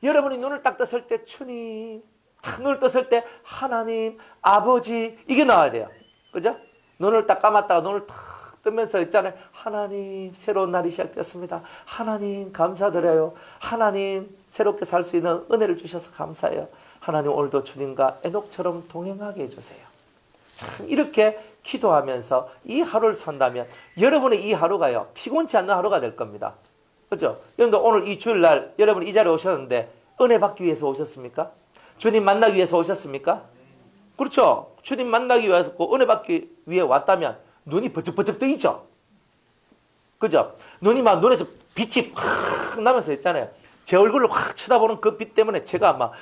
여러분이 눈을 딱 떴을 때 주님, 딱 눈을 떴을 때 하나님, 아버지, 이게 나와야 돼요. 그죠? 눈을 딱 감았다가 눈을 탁 뜨면서 있잖아요. 하나님, 새로운 날이 시작됐습니다. 하나님, 감사드려요. 하나님, 새롭게 살 수 있는 은혜를 주셔서 감사해요. 하나님 오늘도 주님과 에녹처럼 동행하게 해주세요. 참 이렇게 기도하면서 이 하루를 산다면 여러분의 이 하루가요 피곤치 않는 하루가 될 겁니다. 그렇죠? 여러분들 오늘 이 주일날 여러분 이 자리에 오셨는데 은혜 받기 위해서 오셨습니까? 주님 만나기 위해서 오셨습니까? 그렇죠? 주님 만나기 위해서 은혜 받기 위해 왔다면 눈이 번쩍번쩍 뜨이죠? 그죠? 눈이 막 눈에서 빛이 확 나면서 있잖아요. 제 얼굴을 확 쳐다보는 그 빛 때문에 제가 막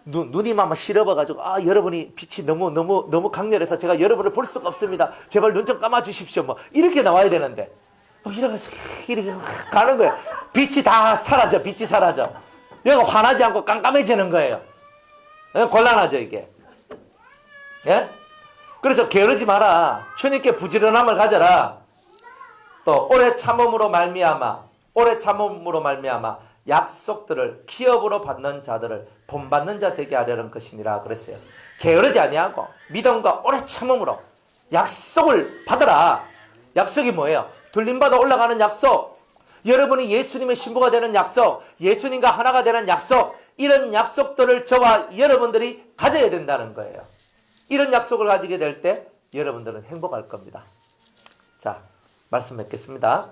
눈이 막 시려워가지고 여러분이 빛이 너무 강렬해서 제가 여러분을 볼 수가 없습니다. 제발 눈 좀 감아 주십시오. 뭐 이렇게 나와야 되는데 이렇게 가는 거예요. 빛이 다 사라져. 빛이 사라져. 얘가 환하지 않고 깜깜해지는 거예요. 곤란하죠 이게. 예? 그래서 게으르지 마라. 주님께 부지런함을 가져라. 또 오래 참음으로 말미암아 약속들을 기업으로 받는 자들을 본받는 자 되게 하려는 것이니라 그랬어요. 게으르지 아니하고 믿음과 오래 참음으로 약속을 받으라. 약속이 뭐예요? 둘림받아 올라가는 약속, 여러분이 예수님의 신부가 되는 약속, 예수님과 하나가 되는 약속, 이런 약속들을 저와 여러분들이 가져야 된다는 거예요. 이런 약속을 가지게 될 때 여러분들은 행복할 겁니다. 자, 말씀 맺겠습니다.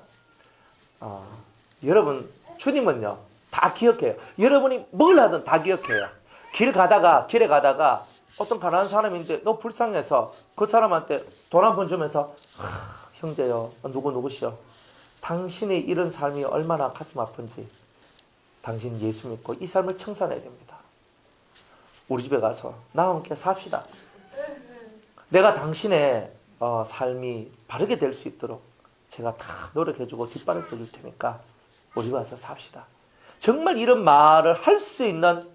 여러분 주님은요 다 기억해요. 여러분이 뭘 하든 다 기억해요. 길에 가다가 어떤 가난한 사람인데 너무 불쌍해서 그 사람한테 돈 한 번 주면서 형제요 누구시요 당신의 이런 삶이 얼마나 가슴 아픈지 당신 예수 믿고 이 삶을 청산해야 됩니다. 우리 집에 가서 나와 함께 삽시다. 내가 당신의 삶이 바르게 될 수 있도록 제가 다 노력해주고 뒷바라지 해줄 테니까 우리 와서 삽시다. 정말 이런 말을 할 수 있는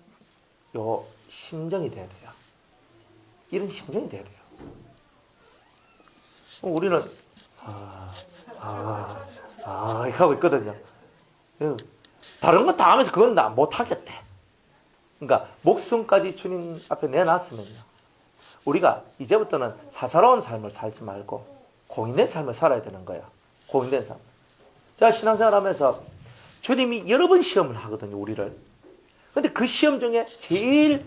요 심정이 돼야 돼요. 이런 심정이 돼야 돼요. 우리는 이렇게 하고 있거든요. 다른 건 다 하면서 그건 나 못하겠대. 그러니까 목숨까지 주님 앞에 내놨으면요. 우리가 이제부터는 사사로운 삶을 살지 말고 공인된 삶을 살아야 되는 거예요. 공인된 삶. 제가 신앙생활 하면서 주님이 여러 번 시험을 하거든요, 우리를. 근데 그 시험 중에 제일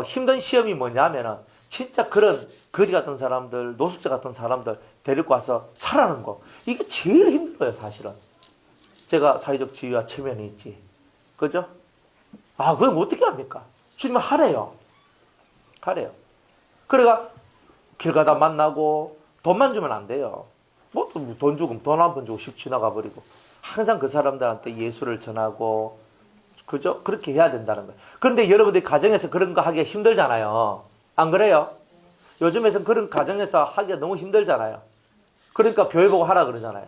힘든 시험이 뭐냐면은 진짜 그런 거지 같은 사람들, 노숙자 같은 사람들 데리고 와서 살아는 거. 이게 제일 힘들어요, 사실은. 제가 사회적 지위와 체면이 있지. 그죠? 그럼 어떻게 합니까? 주님은 하래요. 그래가 길 가다 만나고 돈만 주면 안 돼요. 뭐 돈 주고 돈 한 번 주고 씩 지나가 버리고. 항상 그 사람들한테 예수를 전하고 그죠? 그렇게 해야 된다는 거예요. 그런데 여러분들이 가정에서 그런 거 하기가 힘들잖아요. 안 그래요? 요즘에선 그런 가정에서 하기가 너무 힘들잖아요. 그러니까 교회 보고 하라 그러잖아요.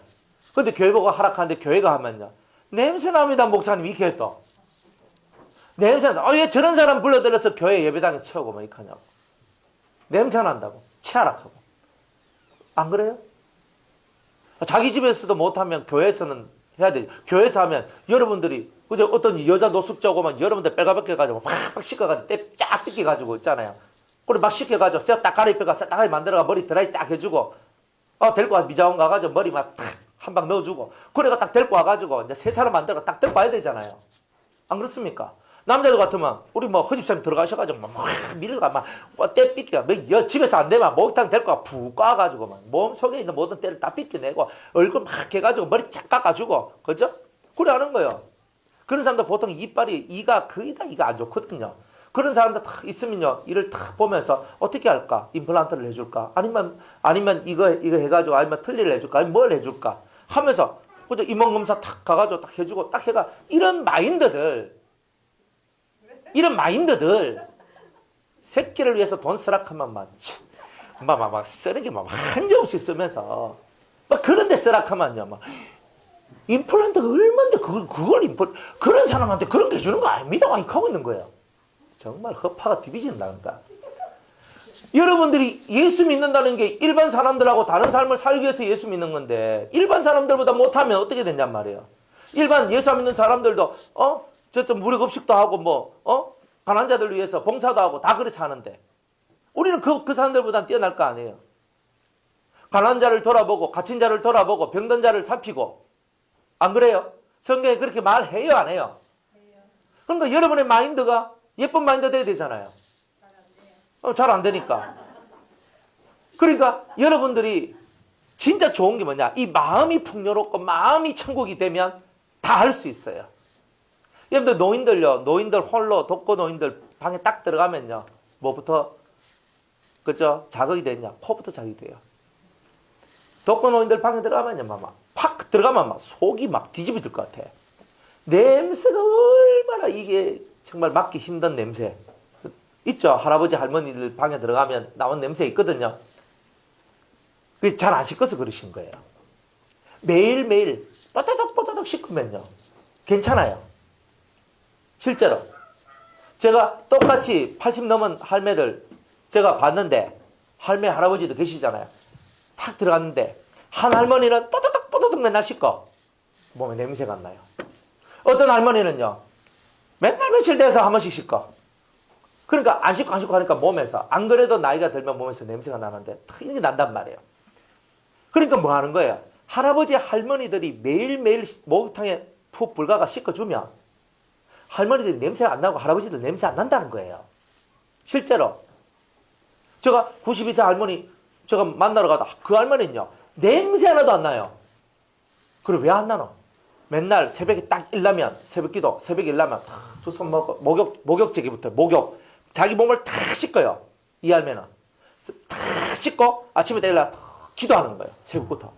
근데 교회 보고 하라 하는데 교회가 하면요. 냄새납니다, 목사님. 이렇게 해도. 냄새나. 왜 저런 사람 불러들여서 교회 예배당에 채우고 뭐 이렇게 하냐고. 냄새난다고. 치아락하고. 안 그래요? 자기 집에서도 못하면 교회에서는 해야 돼요. 교회에서 하면 여러분들이 그저 어떤 여자 노숙자 오면 여러분들 빨가벗겨가지고 팍팍 씻어가지고 때 쫙 빗겨가지고 있잖아요. 그리고 막 씻겨가지고 쇠 딱 갈아입혀가 싹하게 만들어가 머리 드라이 딱 해주고 데리고 와 미자원 가가지고 머리 막 탁 한 방 넣어주고 그래가 딱 데리고 와가지고 이제 새 사람 만들어 딱 데리고 와야 되잖아요. 안 그렇습니까? 남자들 같으면 우리 뭐 허집사님 들어가셔가지고 막 밀어가 막 때 빗겨 집에서 안 되면 목욕탕 데리고 와 푹 꽈가지고 막 몸 속에 있는 모든 때를 다 빗겨내고 얼굴 막 해가지고 머리 쫙 깎아주고 그죠? 그래 하는 거예요. 그런 사람들 보통 이가 거의 다 이가 안 좋거든요. 그런 사람들 딱 있으면요 이를 딱 보면서 어떻게 할까? 임플란트를 해줄까? 아니면 이거 해가지고 아니면 틀니를 해줄까? 아니면 뭘 해줄까? 하면서 그죠? 임원검사 탁 가가지고 딱 해주고 딱 해가 이런 마인드들 새끼를 위해서 돈 쓰락하면 막 쓰는 게 막 한정없이 쓰면서 막 그런데 쓰락하면요 막 임플란트가 얼마인데 그런 사람한테 그런 거 해주는 거 아닙니다. 이렇게 하고 있는 거예요. 정말 허파가 뒤비진다니까. 여러분들이 예수 믿는다는 게 일반 사람들하고 다른 삶을 살기 위해서 예수 믿는 건데 일반 사람들보다 못하면 어떻게 되냔 말이에요. 일반 예수 안 믿는 사람들도 저좀 무료급식도 하고 가난한 자들 위해서 봉사도 하고 다 그래서 하는데 우리는 그 사람들보다 뛰어날 거 아니에요. 가난한 자를 돌아보고 갇힌 자를 돌아보고 병든 자를 살피고 안 그래요? 성경에 그렇게 말해요 안 해요? 그러니까 여러분의 마인드가 예쁜 마인드 돼야 되잖아요. 잘 안 되니까. 그러니까 여러분들이 진짜 좋은 게 뭐냐? 이 마음이 풍요롭고 마음이 천국이 되면 다 할 수 있어요. 여러분들 노인들요. 노인들 홀로 독거 노인들 방에 딱 들어가면요. 뭐부터 그죠? 자극이 되냐? 코부터 자극이 돼요. 독거 노인들 방에 들어가면요. 팍 들어가면 막 속이 막 뒤집어질 것 같아. 냄새가 얼마나 이게 정말 맡기 힘든 냄새. 있죠? 할아버지 할머니들 방에 들어가면 나온 냄새 있거든요. 그게 잘 안 씻어서 그러신 거예요. 매일매일 뽀다닥 씻으면요. 괜찮아요. 실제로. 제가 똑같이 80 넘은 할매들 제가 봤는데 할매 할아버지도 계시잖아요. 탁 들어갔는데 한 할머니는 뽀다닥 맨날 씻고 몸에 냄새가 안 나요. 어떤 할머니는요. 맨날 며칠 돼서 한 번씩 씻고 그러니까 안 씻고 하니까 몸에서 안 그래도 나이가 들면 몸에서 냄새가 나는데 이런 게 난단 말이에요. 그러니까 뭐 하는 거예요? 할아버지 할머니들이 매일매일 목욕탕에 푹 불가가 씻어주면 할머니들이 냄새가 안 나고 할아버지들 냄새 안 난다는 거예요. 실제로. 제가 92세 할머니 제가 만나러 가다 그 할머니는요. 냄새 하나도 안 나요. 그래 왜 안 나노? 맨날 새벽에 딱 일나면 새벽기도 새벽에 일나면 두 손 목욕제기부터 목욕 자기 몸을 탁 씻어요. 이 할매는 탁 씻고 아침에 일어나 기도하는 거예요. 새벽부터.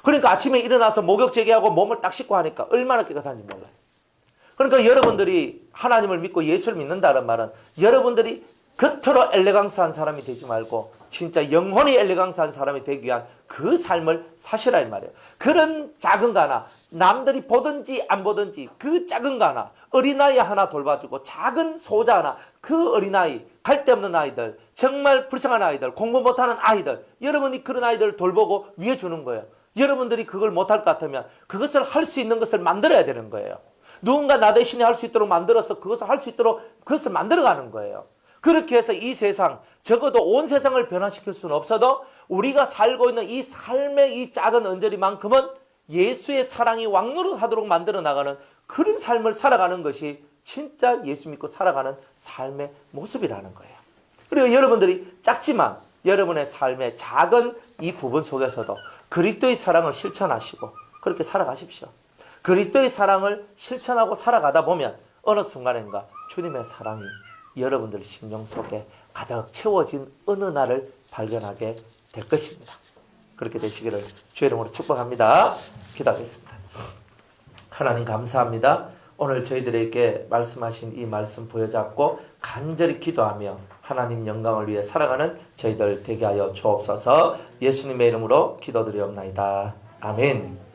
그러니까 아침에 일어나서 목욕 제기하고 몸을 딱 씻고 하니까 얼마나 깨끗한지 몰라요. 그러니까 여러분들이 하나님을 믿고 예수를 믿는다는 말은 여러분들이 겉으로 엘레강스한 사람이 되지 말고 진짜 영혼이 엘레강스한 사람이 되기 위한 그 삶을 사시라 이 말이에요. 그런 작은 거 하나 남들이 보든지 안 보든지 그 작은 거 하나 어린아이 하나 돌봐주고 작은 소자 하나 그 어린아이 갈 데 없는 아이들 정말 불쌍한 아이들 공부 못하는 아이들 여러분이 그런 아이들을 돌보고 위해 주는 거예요. 여러분들이 그걸 못할 것 같으면 그것을 할 수 있는 것을 만들어야 되는 거예요. 누군가 나 대신에 할 수 있도록 만들어서 그것을 할 수 있도록 그것을 만들어가는 거예요. 그렇게 해서 이 세상 적어도 온 세상을 변화시킬 수는 없어도 우리가 살고 있는 이 삶의 이 작은 언저리만큼은 예수의 사랑이 왕노릇하도록 만들어 나가는 그런 삶을 살아가는 것이 진짜 예수 믿고 살아가는 삶의 모습이라는 거예요. 그리고 여러분들이 작지만 여러분의 삶의 작은 이 부분 속에서도 그리스도의 사랑을 실천하시고 그렇게 살아가십시오. 그리스도의 사랑을 실천하고 살아가다 보면 어느 순간인가 주님의 사랑이 여러분들 심령 속에 가득 채워진 어느 날을 발견하게 될 것입니다. 그렇게 되시기를 주의 이름으로 축복합니다. 기도하겠습니다. 하나님 감사합니다. 오늘 저희들에게 말씀하신 이 말씀 부여잡고 간절히 기도하며 하나님 영광을 위해 살아가는 저희들 되게 하여 주옵소서. 예수님의 이름으로 기도드리옵나이다. 아멘.